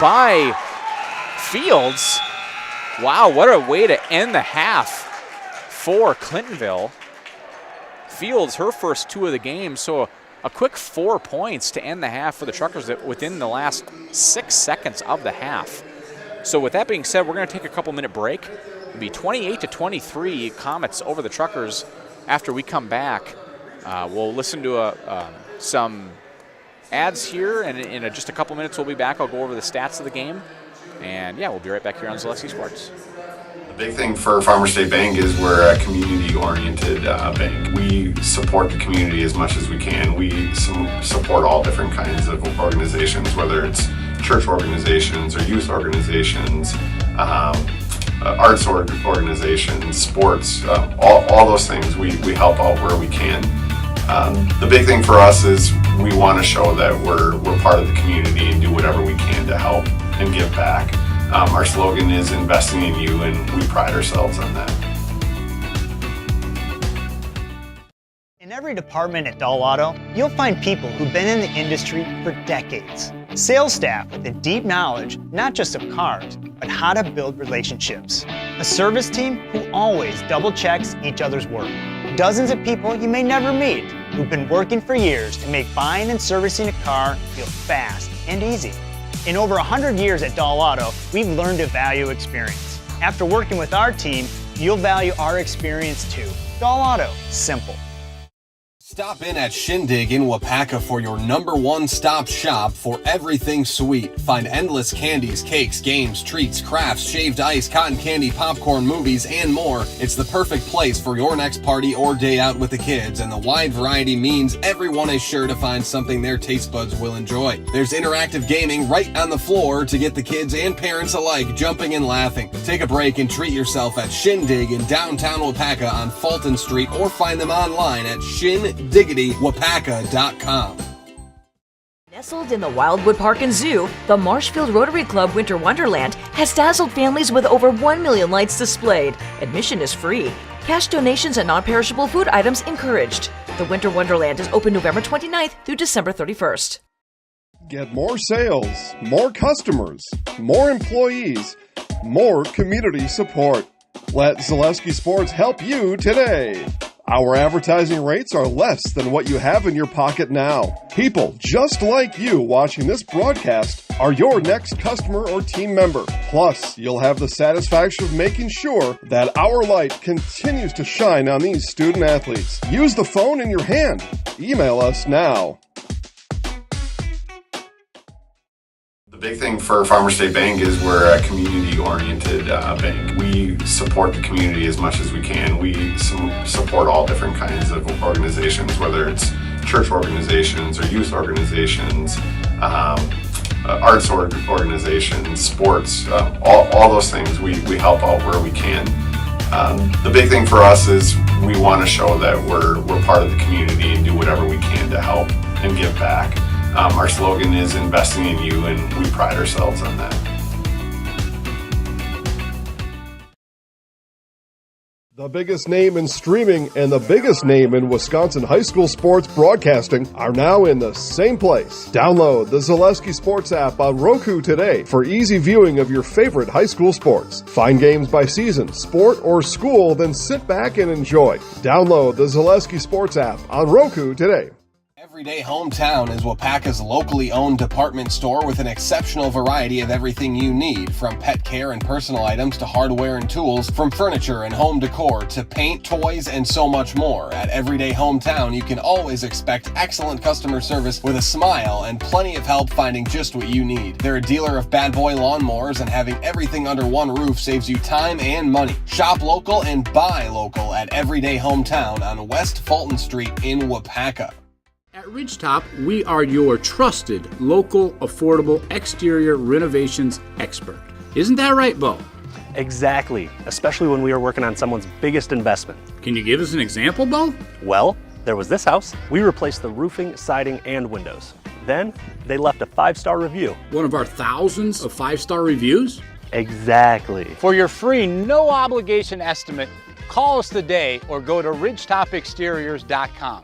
by Fields. Wow, what a way to end the half for Clintonville. Fields, her first 2 of the game, so a quick 4 points to end the half for the Truckers within the last 6 seconds of the half. So with that being said, we're going to take a couple-minute break. It'll be 28-23 Comets over the Truckers. After we come back, we'll listen to some ads here, and in just a couple minutes we'll be back. I'll go over the stats of the game. And yeah, we'll be right back here on Zaleski Sports. The big thing for Farmers State Bank is we're a community-oriented bank. We support the community as much as we can. We support all different kinds of organizations, whether it's church organizations or youth organizations, arts organizations, sports, all those things. We help out where we can. The big thing for us is we want to show that we're part of the community and do whatever we can to help and give back. Our slogan is investing in you, and we pride ourselves on that. In every department at Dahl Auto, you'll find people who've been in the industry for decades. Sales staff with a deep knowledge, not just of cars, but how to build relationships. A service team who always double checks each other's work. Dozens of people you may never meet who've been working for years to make buying and servicing a car feel fast and easy. In over 100 years at Dahl Auto, we've learned to value experience. After working with our team, you'll value our experience too. Dahl Auto, simple. Stop in at Shindig in Waupaca for your #1 stop shop for everything sweet. Find endless candies, cakes, games, treats, crafts, shaved ice, cotton candy, popcorn, movies, and more. It's the perfect place for your next party or day out with the kids, and the wide variety means everyone is sure to find something their taste buds will enjoy. There's interactive gaming right on the floor to get the kids and parents alike jumping and laughing. Take a break and treat yourself at Shindig in downtown Waupaca on Fulton Street, or find them online at shindigitywaupaca.com. Nestled in the Wildwood Park and Zoo, the Marshfield Rotary Club Winter Wonderland has dazzled families with over 1 million lights displayed. Admission is free. Cash donations and non-perishable food items encouraged. The Winter Wonderland is open November 29th through December 31st. Get more sales, more customers, more employees, more community support. Let Zaleski Sports help you today. Our advertising rates are less than what you have in your pocket now. People just like you watching this broadcast are your next customer or team member. Plus, you'll have the satisfaction of making sure that our light continues to shine on these student athletes. Use the phone in your hand. Email us now. The big thing for Farmers State Bank is we're a community-oriented bank. We support the community as much as we can. We support all different kinds of organizations, whether it's church organizations or youth organizations, arts organizations, sports, all those things. We help out where we can. The big thing for us is we want to show that we're part of the community and do whatever we can to help and give back. Our slogan is investing in you, and we pride ourselves on that. The biggest name in streaming and the biggest name in Wisconsin high school sports broadcasting are now in the same place. Download the Zaleski Sports app on Roku today for easy viewing of your favorite high school sports. Find games by season, sport, or school, then sit back and enjoy. Download the Zaleski Sports app on Roku today. Everyday Hometown is Waupaca's locally owned department store with an exceptional variety of everything you need, from pet care and personal items to hardware and tools, from furniture and home decor to paint, toys, and so much more. At Everyday Hometown, you can always expect excellent customer service with a smile and plenty of help finding just what you need. They're a dealer of bad boy lawnmowers, and having everything under one roof saves you time and money. Shop local and buy local at Everyday Hometown on West Fulton Street in Waupaca. At Ridgetop, we are your trusted, local, affordable exterior renovations expert. Isn't that right, Bo? Exactly, especially when we are working on someone's biggest investment. Can you give us an example, Bo? Well, there was this house. We replaced the roofing, siding, and windows. Then, they left a 5-star review. One of our thousands of 5-star reviews? Exactly. For your free, no-obligation estimate, call us today or go to ridgetopexteriors.com.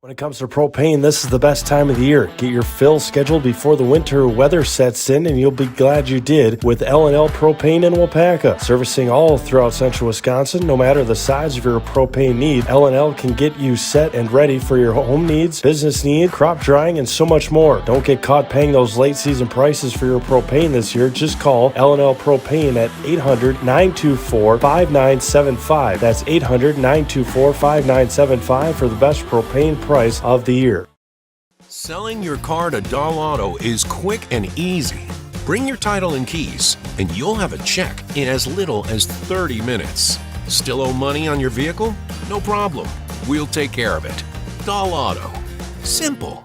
When it comes to propane, this is the best time of the year. Get your fill scheduled before the winter weather sets in, and you'll be glad you did with L&L Propane in Waupaca. Servicing all throughout central Wisconsin, no matter the size of your propane need, L&L can get you set and ready for your home needs, business needs, crop drying, and so much more. Don't get caught paying those late season prices for your propane this year. Just call L&L Propane at 800-924-5975. That's 800-924-5975 for the best propane price of the year. Selling your car to Dahl Auto is quick and easy. Bring your title and keys, and you'll have a check in as little as 30 minutes. Still owe money on your vehicle? No problem. We'll take care of it. Dahl Auto. Simple.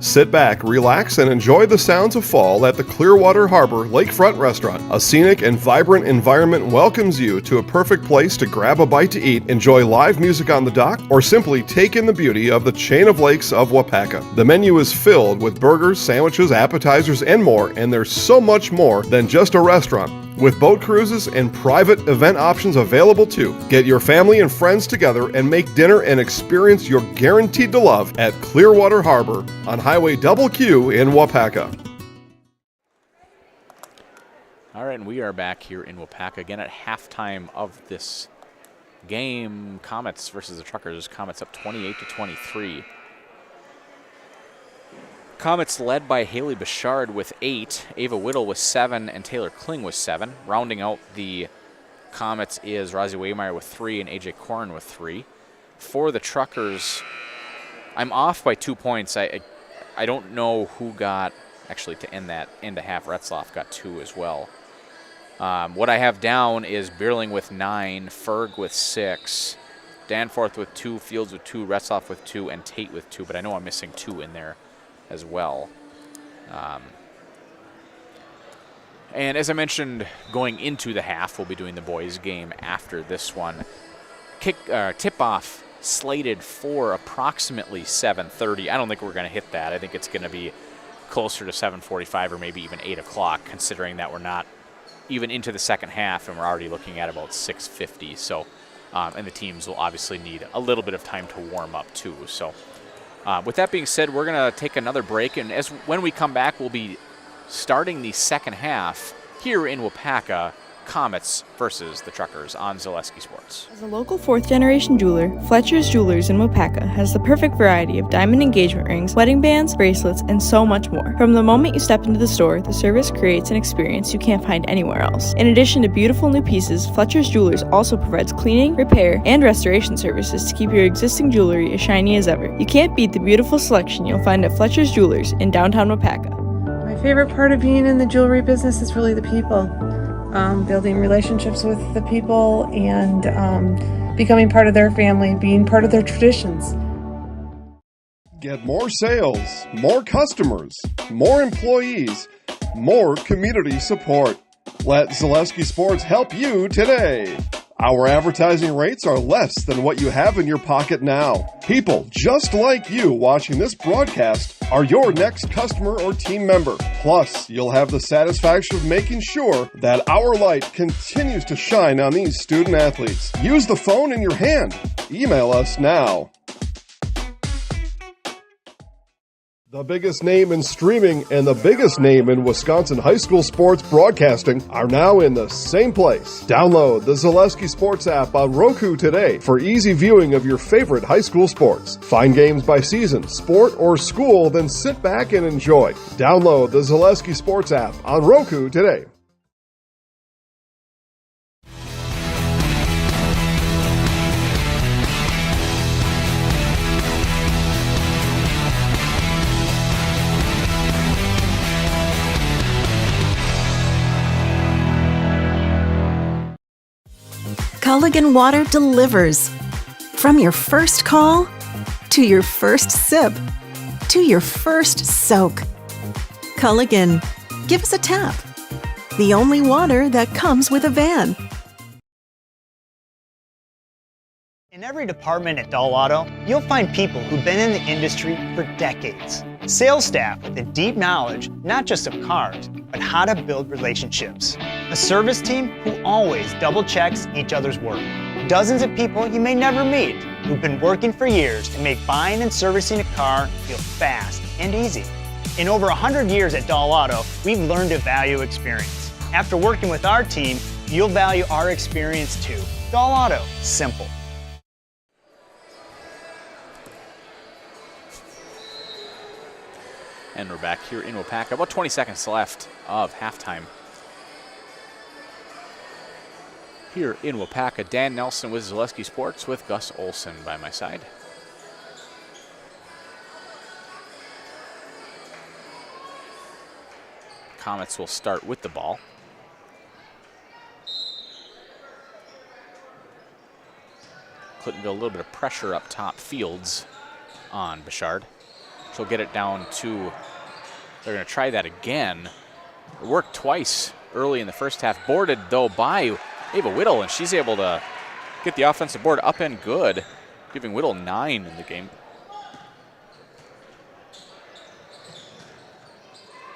Sit back, relax, and enjoy the sounds of fall at the Clearwater Harbor Lakefront Restaurant. A scenic and vibrant environment welcomes you to a perfect place to grab a bite to eat, enjoy live music on the dock, or simply take in the beauty of the chain of lakes of Waupaca. The menu is filled with burgers, sandwiches, appetizers, and more, and there's so much more than just a restaurant. with boat cruises and private event options available too. Get your family and friends together and make dinner and experience you're guaranteed to love at Clearwater Harbor on Highway Q in Waupaca. All right, and we are back here in Waupaca again at halftime of this game. Comets versus the Truckers. Comets up 28-23. Comets led by Haley Bouchard with 8, Ava Whittle with 7, and Taylor Kling with 7. Rounding out the Comets is Rosie Waymeyer with 3 and AJ Corrin with 3. For the Truckers, I'm off by 2 points. I don't know who got, actually to end that into half, Retzloff got 2 as well. What I have down is Bierling with 9, Ferg with 6, Danforth with 2, Fields with 2, Retzloff with 2, and Tate with 2, but I know I'm missing 2 in there as well. And as I mentioned, going into the half, we'll be doing the boys' game after this one. Tip-off slated for approximately 7:30. I don't think we're going to hit that. I think it's going to be closer to 7:45 or maybe even 8 o'clock, considering that we're not even into the second half and we're already looking at about 6:50. So, and the teams will obviously need a little bit of time to warm up too. So, with that being said, we're going to take another break, and when we come back, we'll be starting the second half here in Waupaca. Comets versus the Truckers on Zaleski Sports. As a local fourth-generation jeweler, Fletcher's Jewelers in Waupaca has the perfect variety of diamond engagement rings, wedding bands, bracelets, and so much more. From the moment you step into the store, the service creates an experience you can't find anywhere else. In addition to beautiful new pieces, Fletcher's Jewelers also provides cleaning, repair, and restoration services to keep your existing jewelry as shiny as ever. You can't beat the beautiful selection you'll find at Fletcher's Jewelers in downtown Waupaca. My favorite part of being in the jewelry business is really the people. Building relationships with the people and becoming part of their family, being part of their traditions. Get more sales, more customers, more employees, more community support. Let Zaleski Sports help you today. Our advertising rates are less than what you have in your pocket now. People just like you watching this broadcast are your next customer or team member. Plus, you'll have the satisfaction of making sure that our light continues to shine on these student athletes. Use the phone in your hand. Email us now. The biggest name in streaming and the biggest name in Wisconsin high school sports broadcasting are now in the same place. Download the Zaleski Sports app on Roku today for easy viewing of your favorite high school sports. Find games by season, sport, or school, then sit back and enjoy. Download the Zaleski Sports app on Roku today. Culligan Water delivers. From your first call, to your first sip, to your first soak. Culligan, give us a tap. The only water that comes with a van. In every department at Dahl Auto, you'll find people who've been in the industry for decades. Sales staff with a deep knowledge, not just of cars, but how to build relationships. A service team who always double checks each other's work. Dozens of people you may never meet who've been working for years to make buying and servicing a car feel fast and easy. In over 100 years at Dahl Auto, we've learned to value experience. After working with our team, you'll value our experience too. Dahl Auto, simple. And we're back here in Waupaca. About 20 seconds left of halftime. Here in Waupaca, Dan Nelson with Zaleski Sports with Gus Olson by my side. Comets will start with the ball. Clintonville, a little bit of pressure up top. Fields on Bouchard. She'll get it down to, they're going to try that again. It worked twice early in the first half. Boarded, though, by Ava Whittle, and she's able to get the offensive board up and good, giving Whittle 9 in the game.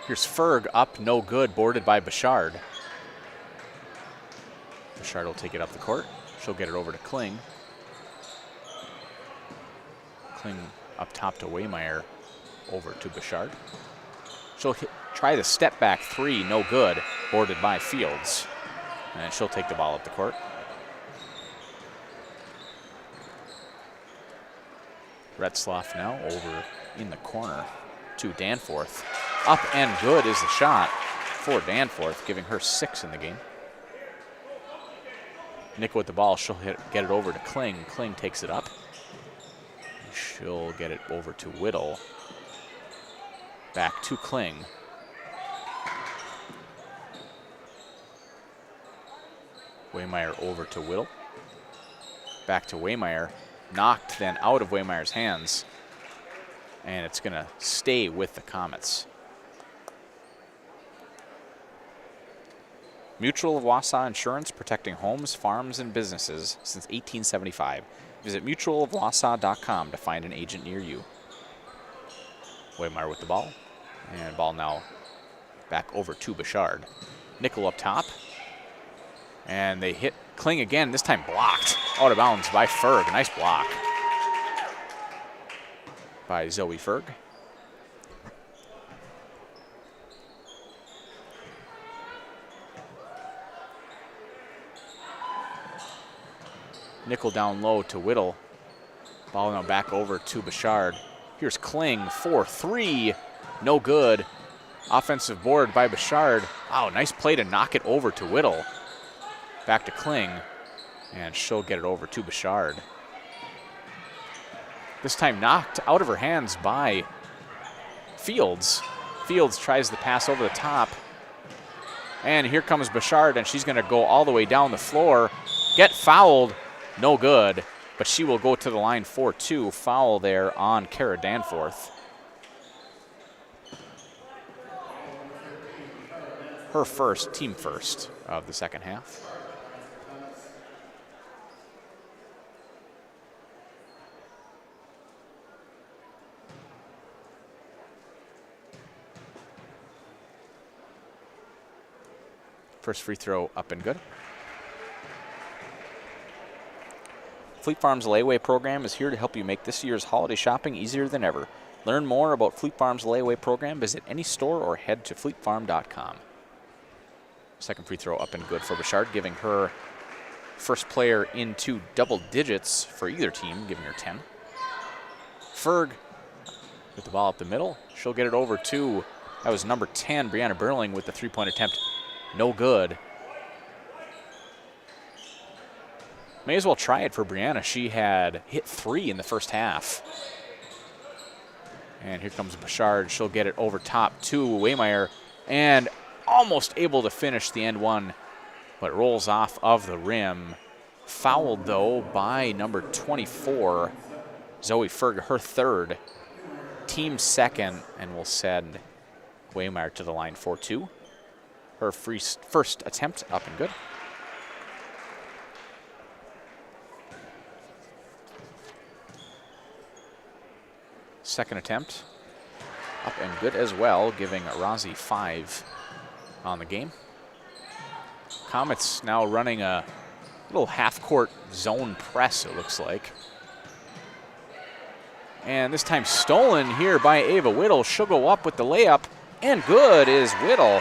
Here's Ferg up, no good, boarded by Bouchard. Bouchard will take it up the court. She'll get it over to Kling. Kling up top to Waymeyer, over to Bouchard. She'll try the step back three, no good, boarded by Fields. And she'll take the ball up the court. Retzloff now over in the corner to Danforth. Up and good is the shot for Danforth, giving her 6 in the game. Nickel with the ball, she'll get it over to Kling. Kling takes it up. She'll get it over to Whittle. Back to Kling. Waymeyer over to Whittle. Back to Waymeyer. Knocked then out of Waymeyer's hands. And it's going to stay with the Comets. Mutual of Wausau Insurance, protecting homes, farms, and businesses since 1875. Visit mutualofwausau.com to find an agent near you. Waymeyer with the ball. And ball now back over to Bouchard. Nickel up top. And they hit Kling again, this time blocked. Out of bounds by Ferg. Nice block by Zoe Ferg. Nickel down low to Whittle. Ball now back over to Bouchard. Here's Kling, 4-3, no good. Offensive board by Bouchard. Wow, nice play to knock it over to Whittle. Back to Kling, and she'll get it over to Bouchard. This time knocked out of her hands by Fields. Fields tries the pass over the top. And here comes Bouchard, and she's going to go all the way down the floor. Get fouled, no good, but she will go to the line for 2. Foul there on Kara Danforth. Her first, team first of the second half. First free throw up and good. Fleet Farm's layaway program is here to help you make this year's holiday shopping easier than ever. Learn more about Fleet Farm's layaway program. Visit any store or head to fleetfarm.com. Second free throw up and good for Bouchard, giving her first player into double digits for either team, giving her 10. Ferg with the ball up the middle. She'll get it over to, that was number 10, Brianna Burling with the three-point attempt. No good. May as well try it for Brianna. She had hit 3 in the first half. And here comes Bouchard. She'll get it over top to Waymeyer. And almost able to finish the end one, but rolls off of the rim. Fouled, though, by number 24, Zoe Ferg, her third. Team second, and will send Waymeyer to the line for 2. Her first attempt up and good. Second attempt up and good as well, giving Rozzi 5 on the game. Comets now running a little half-court zone press, it looks like. And this time stolen here by Ava Whittle. She'll go up with the layup, and good is Whittle.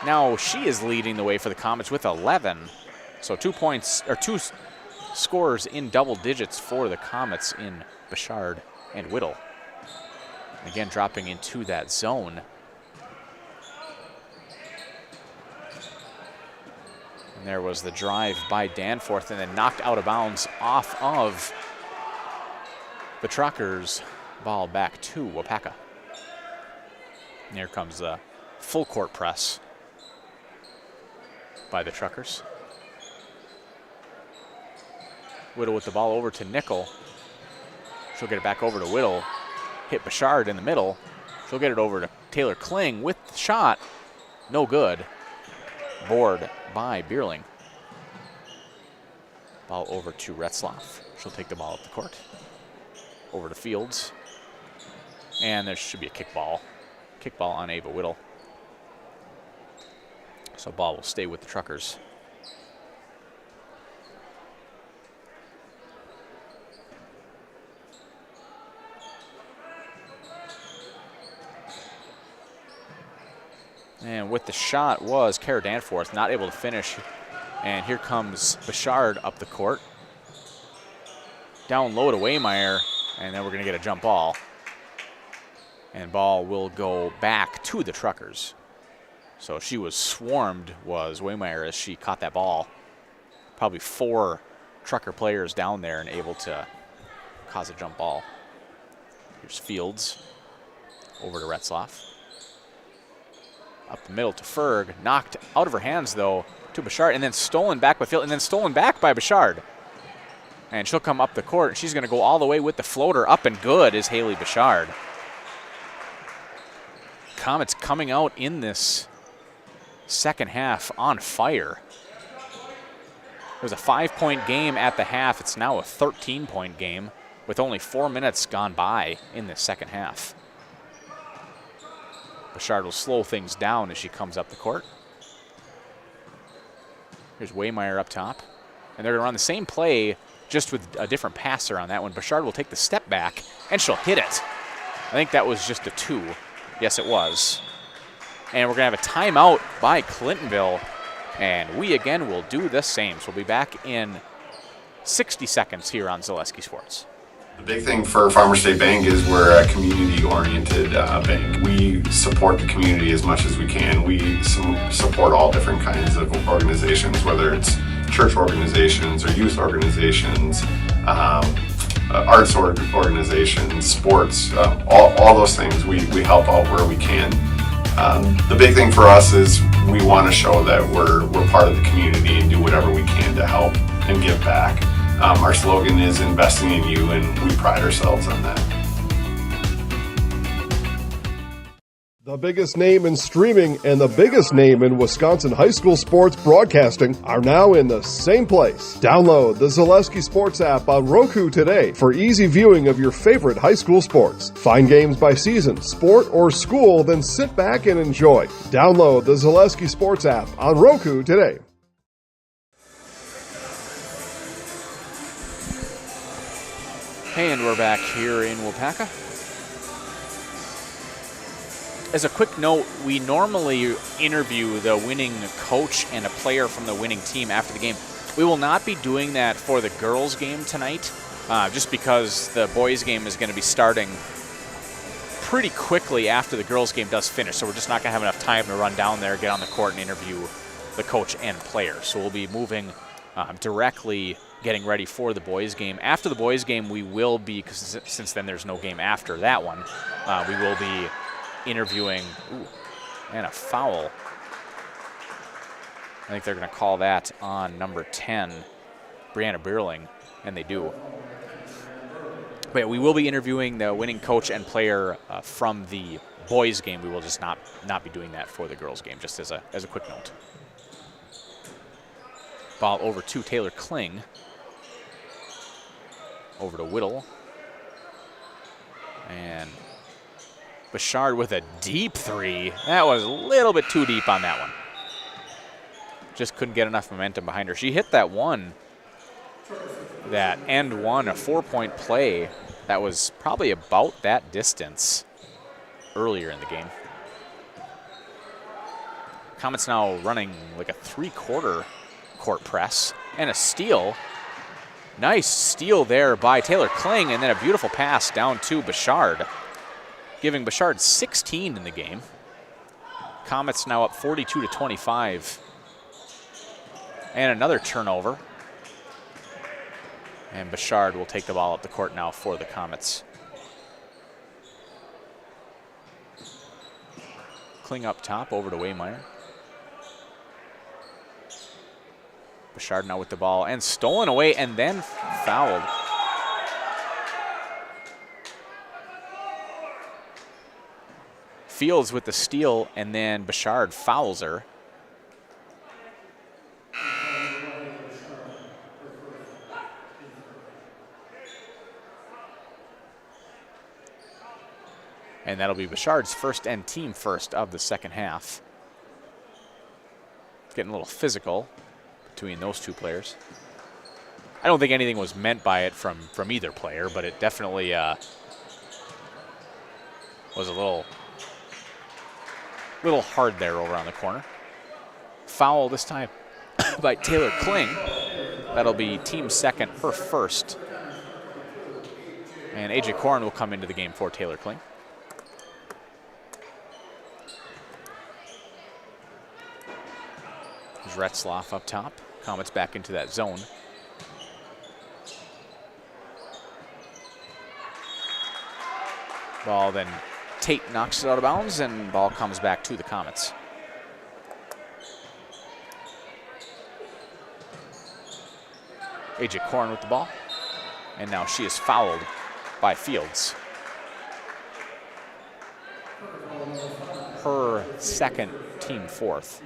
Now she is leading the way for the Comets with 11. So 2 points, or 2 scores in double digits for the Comets in Bouchard and Whittle. And again, dropping into that zone. And there was the drive by Danforth, and then knocked out of bounds off of the Truckers. Ball back to Waupaca. And here comes the full court press by the Truckers. Whittle with the ball over to Nickel. She'll get it back over to Whittle. Hit Bouchard in the middle. She'll get it over to Taylor Kling with the shot. No good. Board by Bierling. Ball over to Retzloff. She'll take the ball up the court. Over to Fields. And there should be a kickball. Kickball on Ava Whittle. So ball will stay with the Truckers. And with the shot was Kara Danforth, not able to finish. And here comes Bouchard up the court. Down low to Waymeyer, and then we're going to get a jump ball. And ball will go back to the Truckers. So she was swarmed, was Waymeyer, as she caught that ball. Probably 4 Trucker players down there and able to cause a jump ball. Here's Fields over to Retzloff. Up the middle to Ferg, knocked out of her hands though to Bouchard, and then stolen back by Field, and then stolen back by Bouchard. And she'll come up the court, and she's going to go all the way with the floater. Up and good is Haley Bouchard. Comets coming out in this second half on fire. It was a 5-point game at the half. It's now a 13-point game with only 4 minutes gone by in the second half. Bouchard will slow things down as she comes up the court. Here's Waymeyer up top. And they're going to run the same play, just with a different passer on that one. Bouchard will take the step back, and she'll hit it. I think that was just a 2. Yes, it was. And we're going to have a timeout by Clintonville. And we, again, will do the same. So we'll be back in 60 seconds here on Zaleski Sports. The big thing for Farmers State Bank is we're a community-oriented bank. We support the community as much as we can. We support all different kinds of organizations, whether it's church organizations or youth organizations, arts organizations, sports, all those things. We help out where we can. The big thing for us is we want to show that we're part of the community and do whatever we can to help and give back. Our slogan is investing in you, and we pride ourselves on that. The biggest name in streaming and the biggest name in Wisconsin high school sports broadcasting are now in the same place. Download the Zaleski Sports app on Roku today for easy viewing of your favorite high school sports. Find games by season, sport, or school, then sit back and enjoy. Download the Zaleski Sports app on Roku today. And we're back here in Waupaca. As a quick note, we normally interview the winning coach and a player from the winning team after the game. We will not be doing that for the girls' game tonight, just because the boys' game is going to be starting pretty quickly after the girls' game does finish. So we're just not going to have enough time to run down there, get on the court, and interview the coach and player. So we'll be moving directly, getting ready for the boys' game. After the boys' game, we will be, because since then there's no game after that one, we will be interviewing, and a foul. I think they're going to call that on number 10, Brianna Beerling, and they do. But yeah, we will be interviewing the winning coach and player from the boys' game. We will just not be doing that for the girls' game, just as a quick note. Ball over to Taylor Kling. Over to Whittle. And Bouchard with a deep 3. That was a little bit too deep on that one. Just couldn't get enough momentum behind her. She hit that one, that end one, a 4-point play that was probably about that distance earlier in the game. Comets now running like a 3/4 court press and a steal. Nice steal there by Taylor Kling, and then a beautiful pass down to Bouchard, giving Bouchard 16 in the game. Comets now up 42-25. And another turnover. And Bouchard will take the ball up the court now for the Comets. Kling up top, over to Waymeyer. Bouchard now with the ball, and stolen away, and then fouled. Fields with the steal, and then Bouchard fouls her. And that'll be Bouchard's first and team first of the second half. It's getting a little physical between those two players. I don't think anything was meant by it from either player, but it definitely was a little Little hard there over on the corner. Foul this time by Taylor Kling. That'll be team second, her first. And AJ Korn will come into the game for Taylor Kling. There's Retzloff up top. Comets back into that zone. Ball then Tate knocks it out of bounds, and ball comes back to the Comets. AJ Korn with the ball, and now she is fouled by Fields. Her second, team fourth.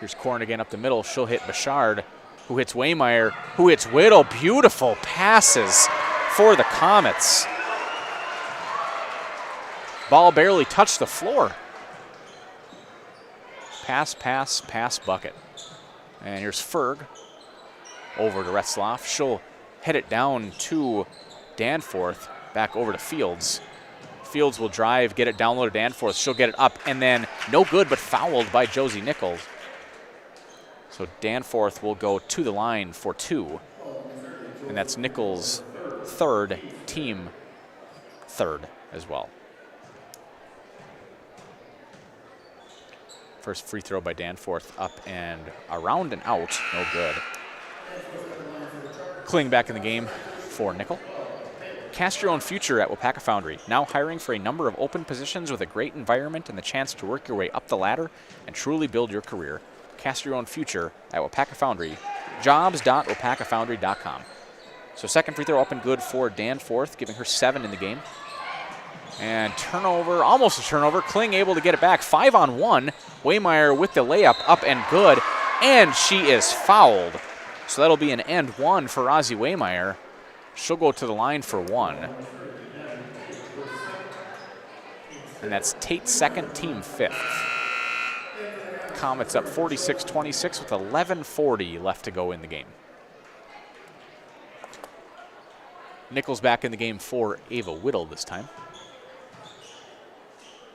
Here's Korn again up the middle. She'll hit Bouchard, who hits Waymeyer, who hits Whittle. Beautiful passes for the Comets. Ball barely touched the floor. Pass, pass, pass, bucket. And here's Ferg over to Retzloff. She'll head it down to Danforth, back over to Fields. Fields will drive, get it down low to Danforth. She'll get it up, and then no good, but fouled by Josie Nichols. So Danforth will go to the line for two. And that's Nichols' third, team third as well. First free throw by Danforth, up and around and out, no good. Kling back in the game for Nickel. Cast your own future at Waupaca Foundry, now hiring for a number of open positions with a great environment and the chance to work your way up the ladder and truly build your career. Cast your own future at Waupaca Foundry, jobs.waupacafoundry.com. So second free throw up and good for Danforth, giving her 7 in the game. And turnover, almost a turnover. Kling able to get it back, 5-on-1. Waymeyer with the layup, up and good, and she is fouled. So that'll be an and one for Rosie Waymeyer. She'll go to the line for one. And that's Tate's second, team fifth. Comets up 46-26 with 11:40 left to go in the game. Nichols back in the game for Ava Whittle this time.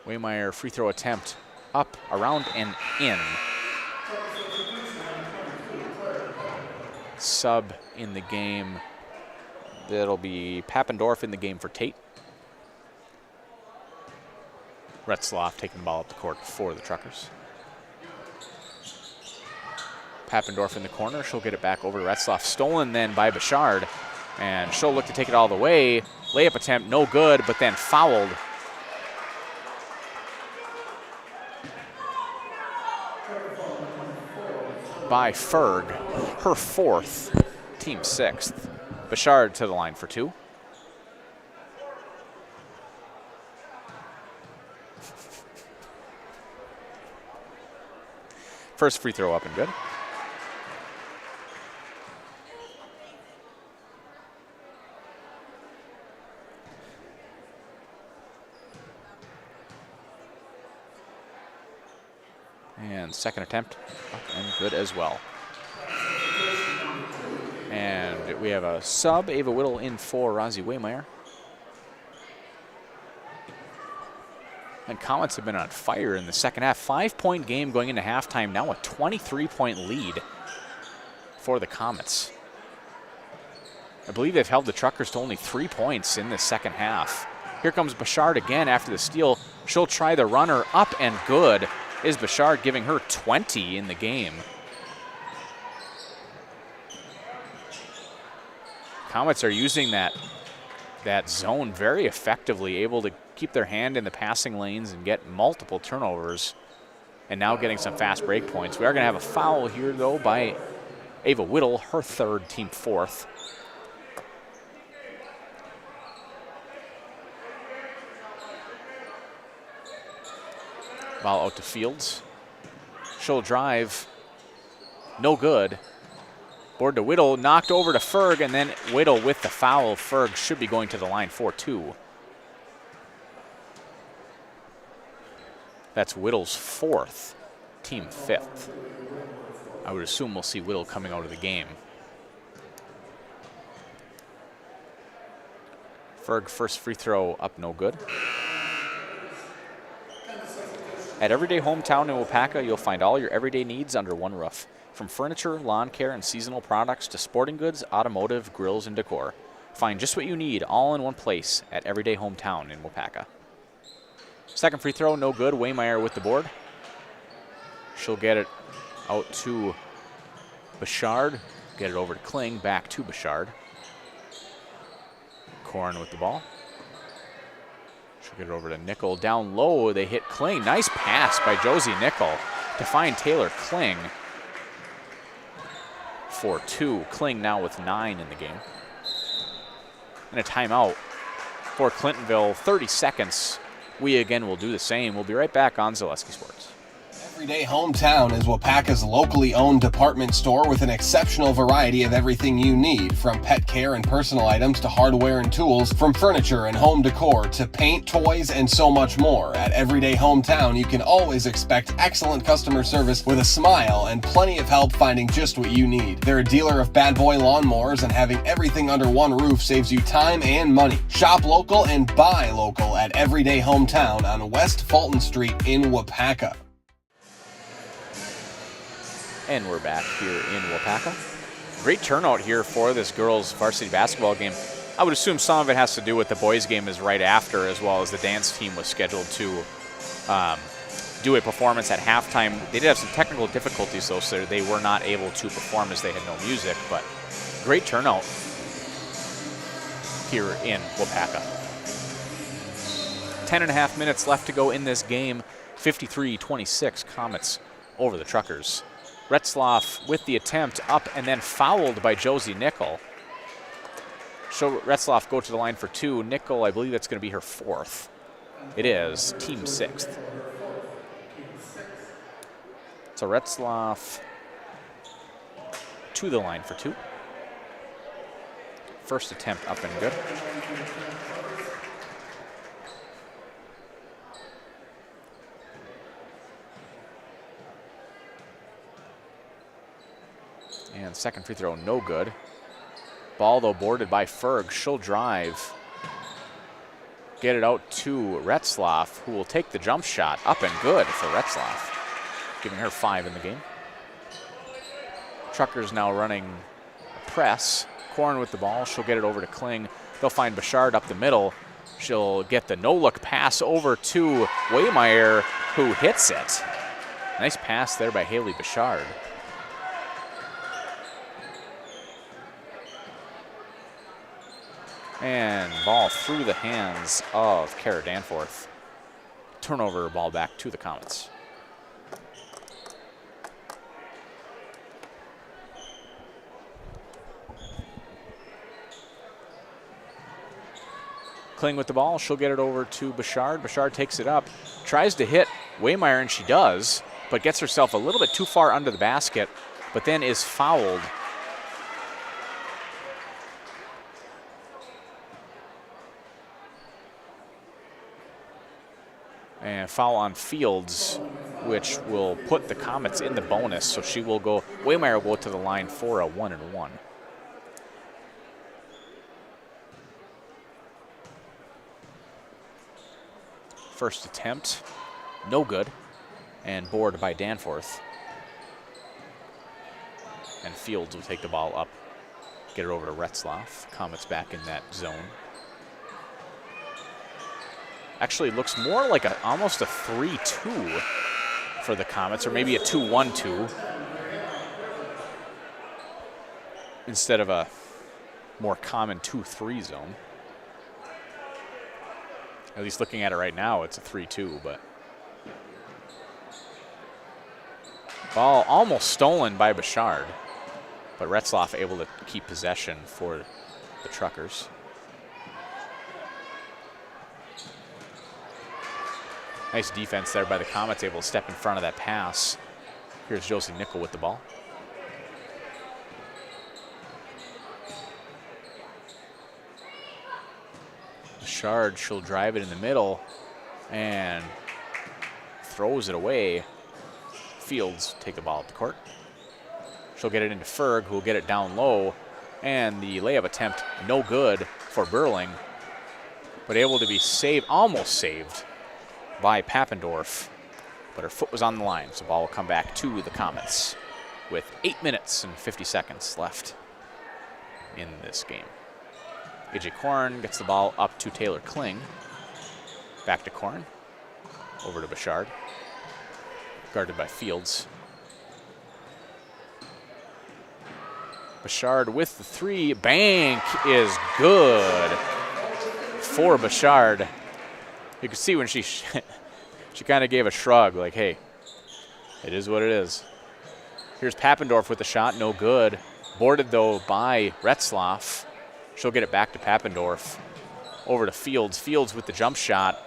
Waymeyer free throw attempt up, around, and in. Sub in the game. That'll be Pappendorf in the game for Tate. Retzloff taking the ball up the court for the Truckers. Pappendorf in the corner. She'll get it back over to Retzloff. Stolen then by Bouchard. And she'll look to take it all the way. Layup attempt, no good, but then fouled. By Ferg, her fourth, team sixth. Bouchard to the line for two. First free throw up and good. And second attempt up and good as well. And we have a sub, Ava Whittle in for Rosie Waymeyer. And Comets have been on fire in the second half. 5-point game going into halftime, now a 23-point lead for the Comets. I believe they've held the Truckers to only 3 points in the second half. Here comes Bouchard again after the steal. She'll try the runner, up and good. Is Bouchard giving her 20 in the game. Comets are using that zone very effectively, able to keep their hand in the passing lanes and get multiple turnovers, and now getting some fast break points. We are going to have a foul here, though, by Ava Whittle, her third, team fourth. Ball out to Fields. She'll drive. No good. Board to Whittle, knocked over to Ferg, and then Whittle with the foul. Ferg should be going to the line for two. That's Whittle's fourth, team fifth. I would assume we'll see Whittle coming out of the game. Ferg, first free throw up, no good. At Everyday Hometown in Waupaca, you'll find all your everyday needs under one roof. From furniture, lawn care, and seasonal products to sporting goods, automotive, grills, and decor. Find just what you need all in one place at Everyday Hometown in Waupaca. Second free throw, no good. Waymeyer with the board. She'll get it out to Bouchard. Get it over to Kling, back to Bouchard. Korn with the ball. She'll get it over to Nickel. Down low, they hit Kling. Nice pass by Josie Nickel to find Taylor Kling for 2. Kling now with 9 in the game. And a timeout for Clintonville. 30 seconds. We again will do the same. We'll be right back on Zaleski Sports. Everyday Hometown is Waupaca's locally owned department store with an exceptional variety of everything you need, from pet care and personal items to hardware and tools, from furniture and home decor to paint, toys, and so much more. At Everyday Hometown, you can always expect excellent customer service with a smile and plenty of help finding just what you need. They're a dealer of bad boy lawnmowers, and having everything under one roof saves you time and money. Shop local and buy local at Everyday Hometown on West Fulton Street in Waupaca. And we're back here in Waupaca. Great turnout here for this girls varsity basketball game. I would assume some of it has to do with the boys game is right after, as well as the dance team was scheduled to do a performance at halftime. They did have some technical difficulties though, so they were not able to perform as they had no music, but great turnout here in Waupaca. 10.5 minutes left to go in this game. 53-26 Comets over the Truckers. Retzloff with the attempt up and then fouled by Josie Nickel. So Retzloff go to the line for 2. Nickel, I believe that's going to be her 4th. It is, team 6th. So Retzloff to the line for 2. First attempt up and good. And second free throw, no good. Ball, though, boarded by Ferg. She'll drive. Get it out to Retzloff, who will take the jump shot. Up and good for Retzloff, giving her 5 in the game. Truckers now running a press. Korn with the ball. She'll get it over to Kling. They'll find Bouchard up the middle. She'll get the no-look pass over to Waymeyer, who hits it. Nice pass there by Haley Bouchard. And ball through the hands of Kara Danforth. Turnover, ball back to the Comets. Kling with the ball, she'll get it over to Bouchard. Bouchard takes it up, tries to hit Waymeyer, and she does, but gets herself a little bit too far under the basket, but then is fouled. And foul on Fields, which will put the Comets in the bonus. So she will go, Waymeyer will go to the line for a 1-and-1. First attempt, no good. And board by Danforth. And Fields will take the ball up, get it over to Retzloff. Comets back in that zone. Actually looks more like almost a 3-2 for the Comets, or maybe a 2-1-2 instead of a more common 2-3 zone. At least looking at it right now, it's a 3-2, but ball almost stolen by Bouchard, but Retzloff able to keep possession for the Truckers. Nice defense there by the Comets, able to step in front of that pass. Here's Josie Nickel with the ball. Bouchard, she'll drive it in the middle and throws it away. Fields take the ball up the court. She'll get it into Ferg, who will get it down low. And the layup attempt, no good for Burling. but able to be saved, almost saved by Papendorf. But her foot was on the line, so ball will come back to the Comets with 8 minutes and 50 seconds left in this game. AJ Korn gets the ball up to Taylor Kling. Back to Korn. Over to Bouchard. Guarded by Fields. Bouchard with the three. Bank is good for Bouchard. You can see when she kind of gave a shrug, like, hey, it is what it is. Here's Papendorf with the shot, no good. Boarded, though, by Retzlaff. She'll get it back to Papendorf. Over to Fields. Fields with the jump shot.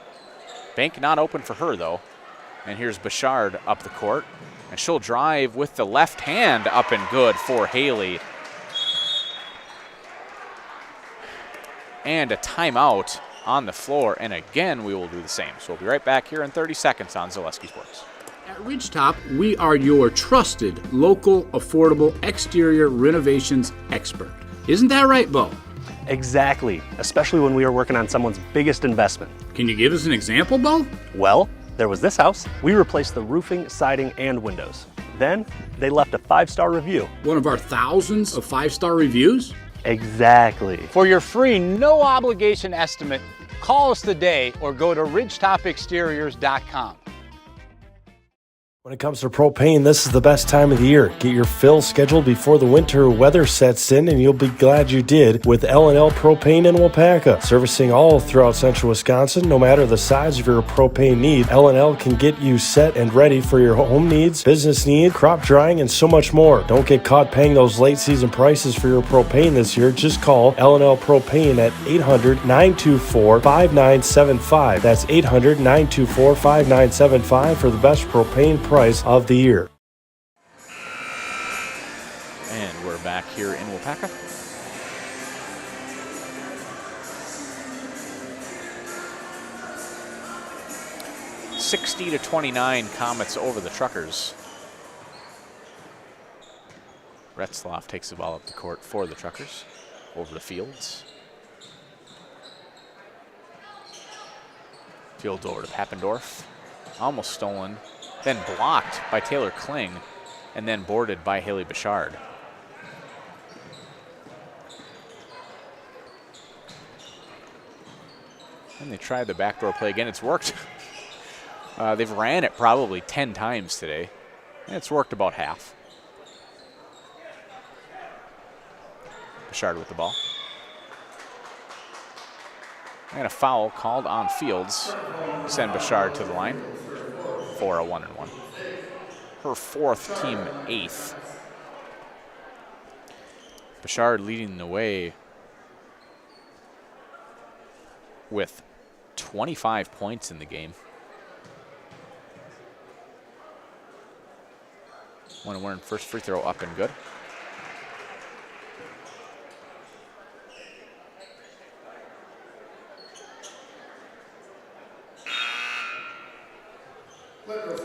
Bank not open for her, though. And here's Bouchard up the court. And she'll drive with the left hand up and good for Haley. And a timeout on the floor. And again, we will do the same. So we'll be right back here in 30 seconds on Zaleski Sports. At Ridgetop, we are your trusted, local, affordable exterior renovations expert. Isn't that right, Bo? Exactly, especially when we are working on someone's biggest investment. Can you give us an example, Bo? Well, there was this house. We replaced the roofing, siding, and windows. Then they left a 5-star review. One of our thousands of 5-star reviews? Exactly. For your free, no obligation estimate, call us today or go to ridgetopexteriors.com. When it comes to propane, this is the best time of the year. Get your fill scheduled before the winter weather sets in, and you'll be glad you did with L&L Propane in Waupaca. Servicing all throughout central Wisconsin, no matter the size of your propane need, L&L can get you set and ready for your home needs, business needs, crop drying, and so much more. Don't get caught paying those late season prices for your propane this year. Just call L&L Propane at 800-924-5975. That's 800-924-5975 for the best propane price of the year. And we're back here in Waupaca. (60-29) Comets over the Truckers. Retzlaff takes the ball up the court for the Truckers. Over to Fields. Fields over to Papendorf. Almost stolen. Then blocked by Taylor Kling, and then boarded by Haley Bouchard. And they tried the backdoor play again. It's worked. They've ran it probably 10 times today, and it's worked about half. Bouchard with the ball. And a foul called on Fields. Send Bouchard to the line for a 1-and-1. Her fourth, team 8th. Bouchard leading the way with 25 points in the game. 1-and-1, first free throw up and good.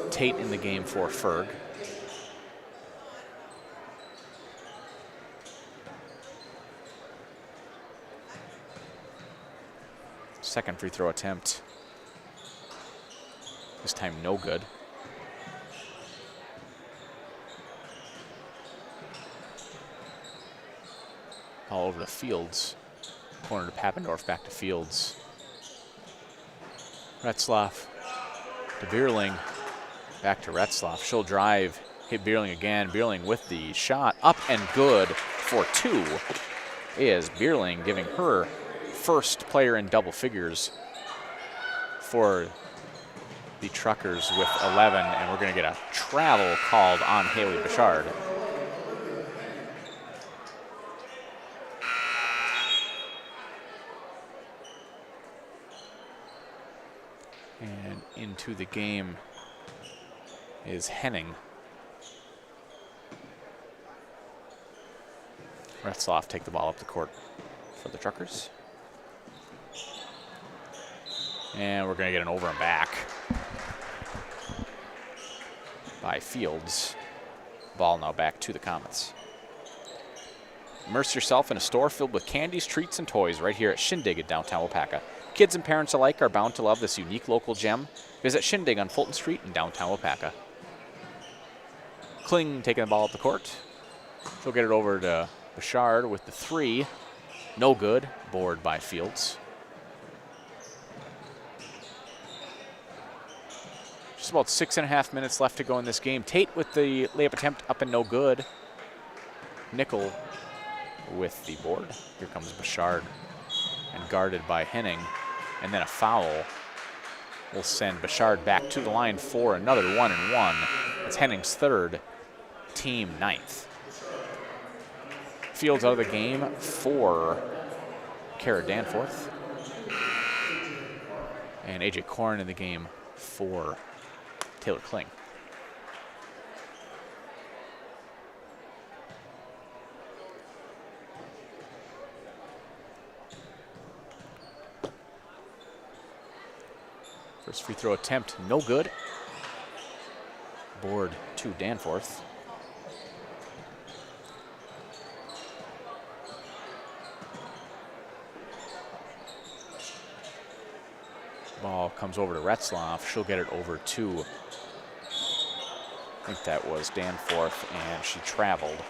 Tate in the game for Ferg. Second free throw attempt. This time no good. All over to Fields. Corner to Papendorf, back to Fields. Retzlaff to Bierling. Back to Retzlaff. She'll drive, hit Bierling again. Bierling with the shot, up and good for 2 is Bierling, giving her first player in double figures for the Truckers with 11, and we're going to get a travel called on Haley Bouchard. And into the game is Henning. Retzlaff take the ball up the court for the Truckers. And we're going to get an over and back by Fields. Ball now back to the Comets. Immerse yourself in a store filled with candies, treats, and toys right here at Shindig in downtown Waupaca. Kids and parents alike are bound to love this unique local gem. Visit Shindig on Fulton Street in downtown Waupaca. Kling taking the ball up the court. She'll get it over to Bouchard with the 3. No good. Board by Fields. Just about 6.5 minutes left to go in this game. Tate with the layup attempt up and no good. Nickel with the board. Here comes Bouchard and guarded by Henning. And then a foul will send Bouchard back to the line for another 1-and-1. It's Henning's 3rd, team 9th. Fields out of the game for Kara Danforth. And AJ Korn in the game for Taylor Kling. First free throw attempt, no good. Board to Danforth. Ball comes over to Retzloff. She'll get it over to, I think that was Danforth, and she traveled.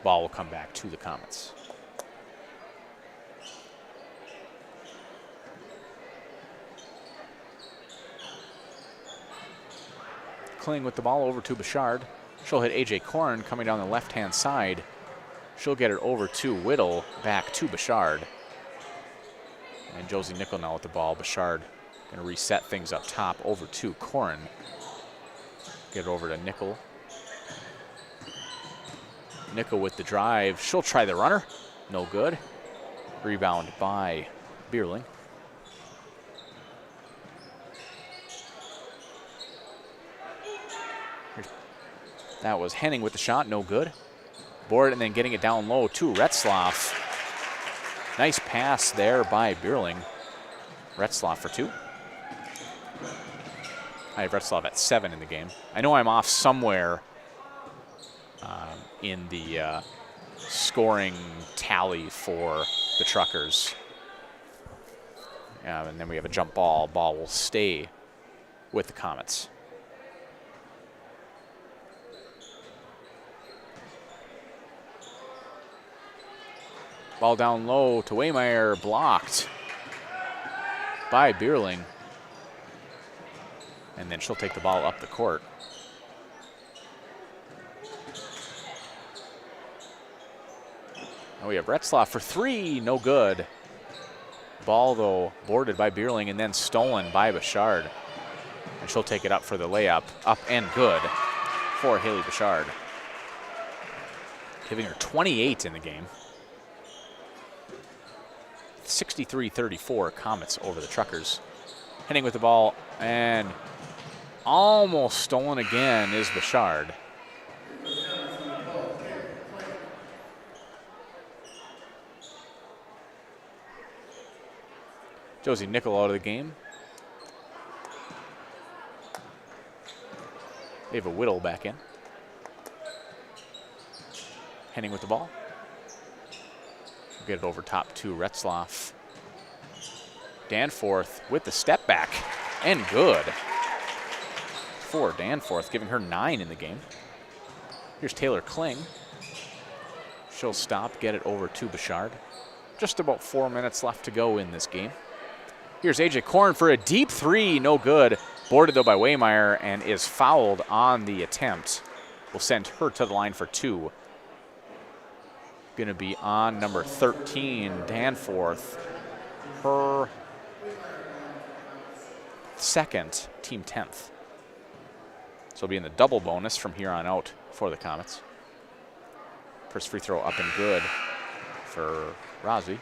Ball will come back to the Comets. Kling with the ball over to Bouchard. She'll hit AJ Korn coming down the left-hand side. She'll get it over to Whittle, back to Bouchard. And Josie Nickel now with the ball. Bouchard going to reset things up top over to Korn. Get it over to Nickel. Nickel with the drive. She'll try the runner. No good. Rebound by Bierling. That was Henning with the shot, no good. Board and then getting it down low to Retzloff. Nice pass there by Bierling. Retzloff for 2. I have Retzloff at 7 in the game. I know I'm off somewhere in the scoring tally for the Truckers. And then we have a jump ball. Ball will stay with the Comets. Ball down low to Waymeyer, blocked by Bierling. And then she'll take the ball up the court. And we have Retzloff for 3, no good. Ball, though, boarded by Bierling and then stolen by Bouchard. And she'll take it up for the layup, up and good for Haley Bouchard. Giving her 28 in the game. 63-34 Comets over the Truckers. Henning with the ball and almost stolen again is Bouchard. Josie Nickel out of the game. Ava Whittle back in. Henning with the ball. Get it over top to Retzloff. Danforth with the step back, and good for Danforth, giving her 9 in the game. Here's Taylor Kling. She'll stop, get it over to Bouchard. Just about 4 minutes left to go in this game. Here's AJ Korn for a deep 3, no good. Boarded though by Waymeyer and is fouled on the attempt. Will send her to the line for 2. Going to be on number 13, Danforth. Her 2nd, team 10th. So it'll be in the double bonus from here on out for the Comets. First free throw up and good for Rosby.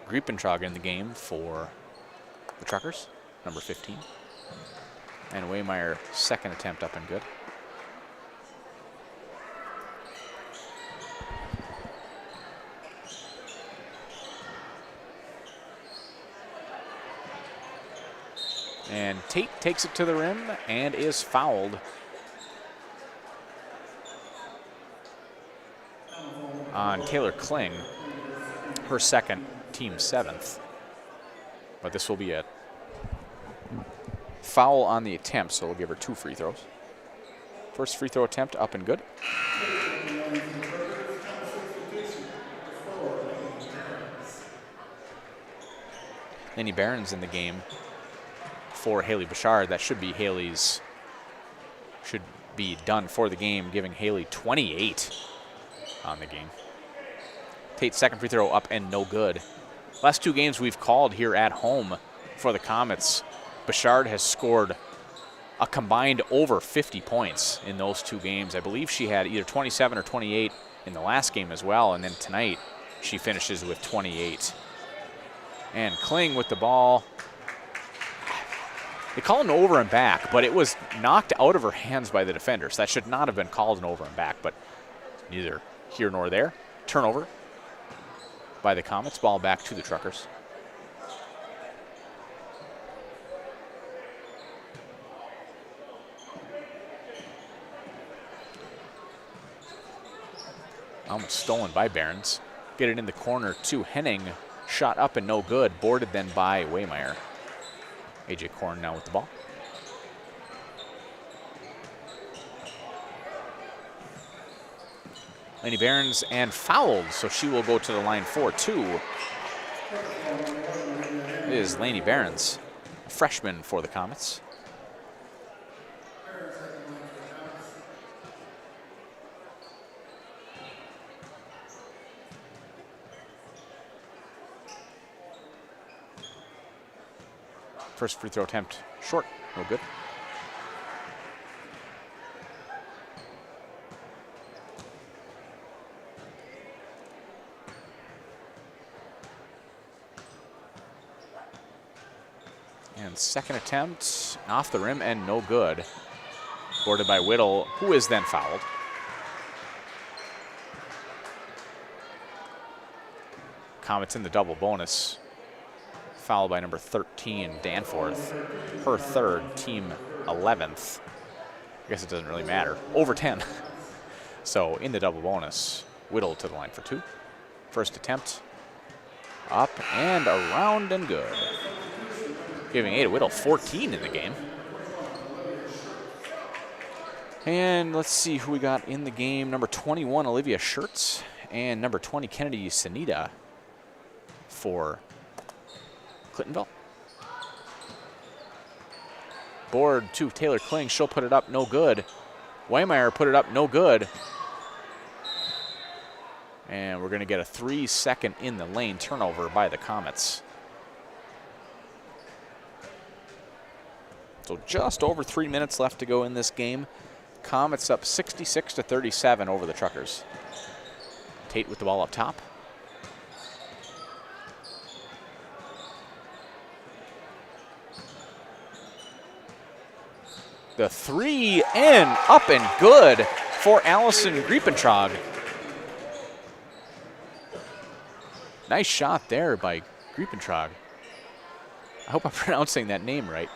Griepentrog in the game for the Truckers. Number 15. And Waymeyer, 2nd attempt up and good. And Tate takes it to the rim and is fouled. on Taylor Kling, her second, team 7th. But this will be a foul on the attempt, so we'll give her 2 free throws. First free throw attempt up and good. Laney Barron's in the game for Haley Bouchard. That should be Haley's, should be done for the game, giving Haley 28 on the game. Tate's second free throw up and no good. Last 2 games we've called here at home for the Comets, Bouchard has scored a combined over 50 points in those 2 games. I believe she had either 27 or 28 in the last game as well, and then tonight she finishes with 28. And Kling with the ball. They call an over and back, but it was knocked out of her hands by the defender, so that should not have been called an over and back, but neither here nor there. Turnover by the Comets, ball back to the Truckers. Almost stolen by Barons. Get it in the corner to Henning. Shot up and no good. Boarded then by Waymeyer. AJ Korn now with the ball. Laney Barons and fouled, so she will go to the line for 2. It is Laney Barons, a freshman for the Comets. First free throw attempt short, no good. And second attempt off the rim and no good. Boarded by Whittle, who is then fouled. Comets in the double bonus. Foul by number 13, Danforth. Her third, team 11th. I guess it doesn't really matter. Over 10. So in the double bonus, Whittle to the line for 2. First attempt, up and around and good. Giving Ada Whittle 14 in the game. And let's see who we got in the game. Number 21, Olivia Schertz, and number 20, Kennedy Sanita for Clintonville. Board to Taylor Kling. She'll put it up, no good. Waymeyer put it up, no good. And we're going to get a 3-second in the lane turnover by the Comets. So just over 3 minutes left to go in this game. Comets up 66-37 over the Truckers. Tate with the ball up top. The 3 and up and good for Allison Griepentrog. Nice shot there by Griepentrog. I hope I'm pronouncing that name right.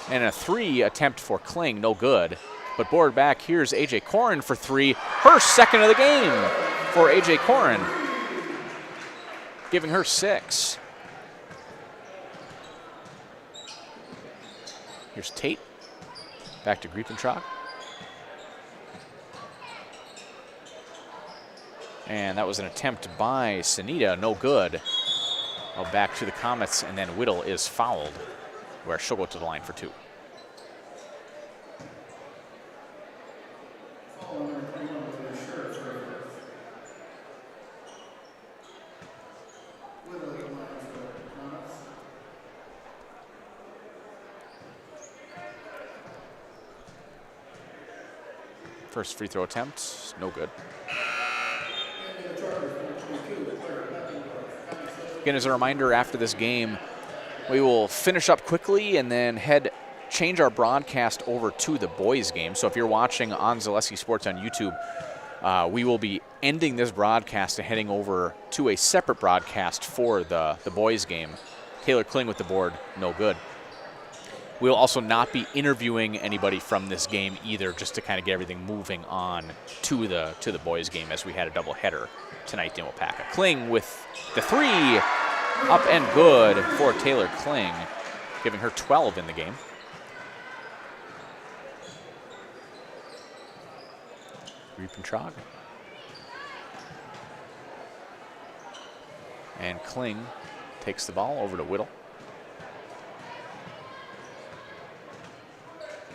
And a 3 attempt for Kling, no good. But board back, here's AJ Corrin for 3. Her second of the game for AJ Corrin. Giving her 6. Here's Tate. Back to Griepentrog. And that was an attempt by Sanita, no good. Well, back to the Comets, and then Whittle is fouled, where she'll go to the line for 2. First free throw attempt, no good. Again, as a reminder, after this game, we will finish up quickly and then change our broadcast over to the boys game. So if you're watching on Zaleski Sports on YouTube, we will be ending this broadcast and heading over to a separate broadcast for the boys game. Taylor Kling with the board, no good. We'll also not be interviewing anybody from this game either, just to kind of get everything moving on to the boys' game, as we had a doubleheader tonight in Waupaca. Kling with the 3, up and good for Taylor Kling, giving her 12 in the game. Riepentrag. And Kling takes the ball over to Whittle.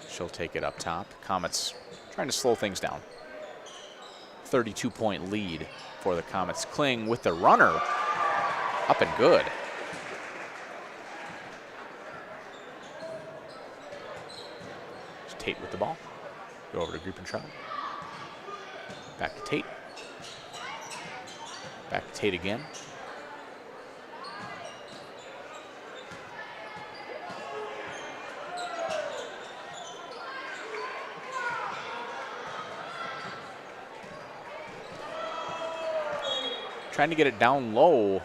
She'll take it up top. Comets trying to slow things down. 32-point lead for the Comets. Kling with the runner. Up and good. Tate with the ball. Go over to Riepentrag. Back to Tate. Back to Tate again. Trying to get it down low. I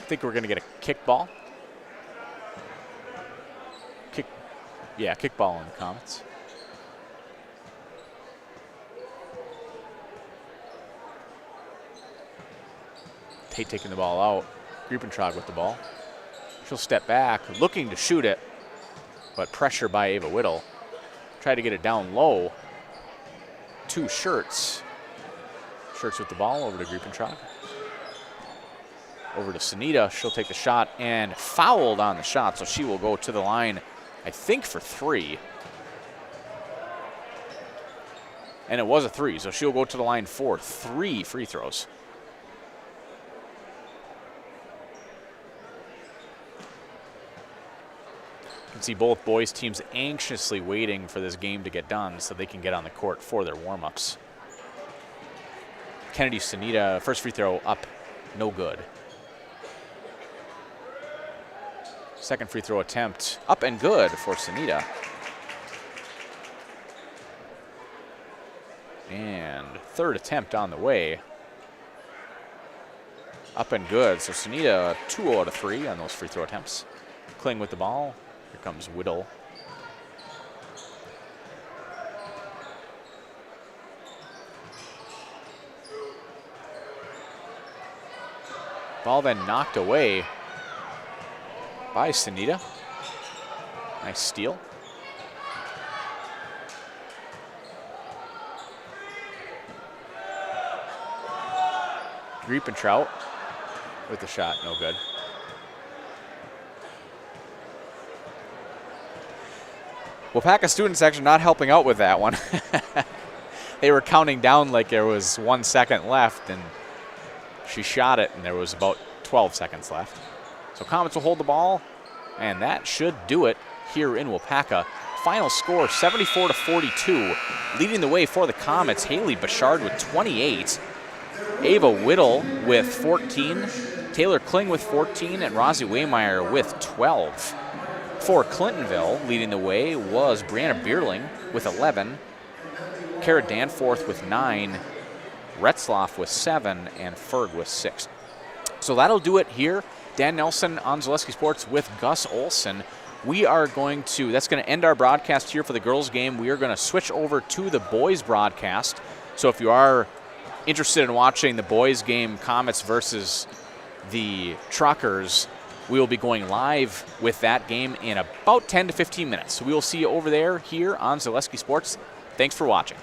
think we're going to get a kick ball. Kick ball on the Comets. Tate taking the ball out. Riepentrag with the ball. She'll step back, looking to shoot it, but pressure by Ava Whittle. Try to get it down low. 2 Shirts. Shirts with the ball over to Riepentrag. Over to Sunita. She'll take the shot and fouled on the shot, so she will go to the line, I think, for 3. And it was a 3, so she'll go to the line for 3 free throws. You can see both boys teams anxiously waiting for this game to get done so they can get on the court for their warm-ups. Kennedy Sunita, first free throw up, no good. Second free throw attempt, up and good for Sunita. And third attempt on the way. Up and good, so Sunita 2 out of 3 on those free throw attempts. Kling with the ball, here comes Whittle. Ball then knocked away by Sunita. Nice steal. Riepentrag with the shot, no good. Waupaca student section not helping out with that one. They were counting down like there was 1 second left, and she shot it, and there was about 12 seconds left. So Comets will hold the ball, and that should do it here in Waupaca. Final score, 74-42. Leading the way for the Comets, Haley Bouchard with 28. Ava Whittle with 14. Taylor Kling with 14, and Rosie Waymeyer with 12. For Clintonville, leading the way was Brianna Bierling with 11. Kara Danforth with 9. Retzloff with 7, and Ferg with 6. So that'll do it here. Dan Nelson on Zaleski Sports with Gus Olson. We are going to, that's going to end our broadcast here for the girls' game. We are going to switch over to the boys' broadcast. So if you are interested in watching the boys' game, Comets versus the Truckers, we will be going live with that game in about 10 to 15 minutes. So we will see you over there here on Zaleski Sports. Thanks for watching.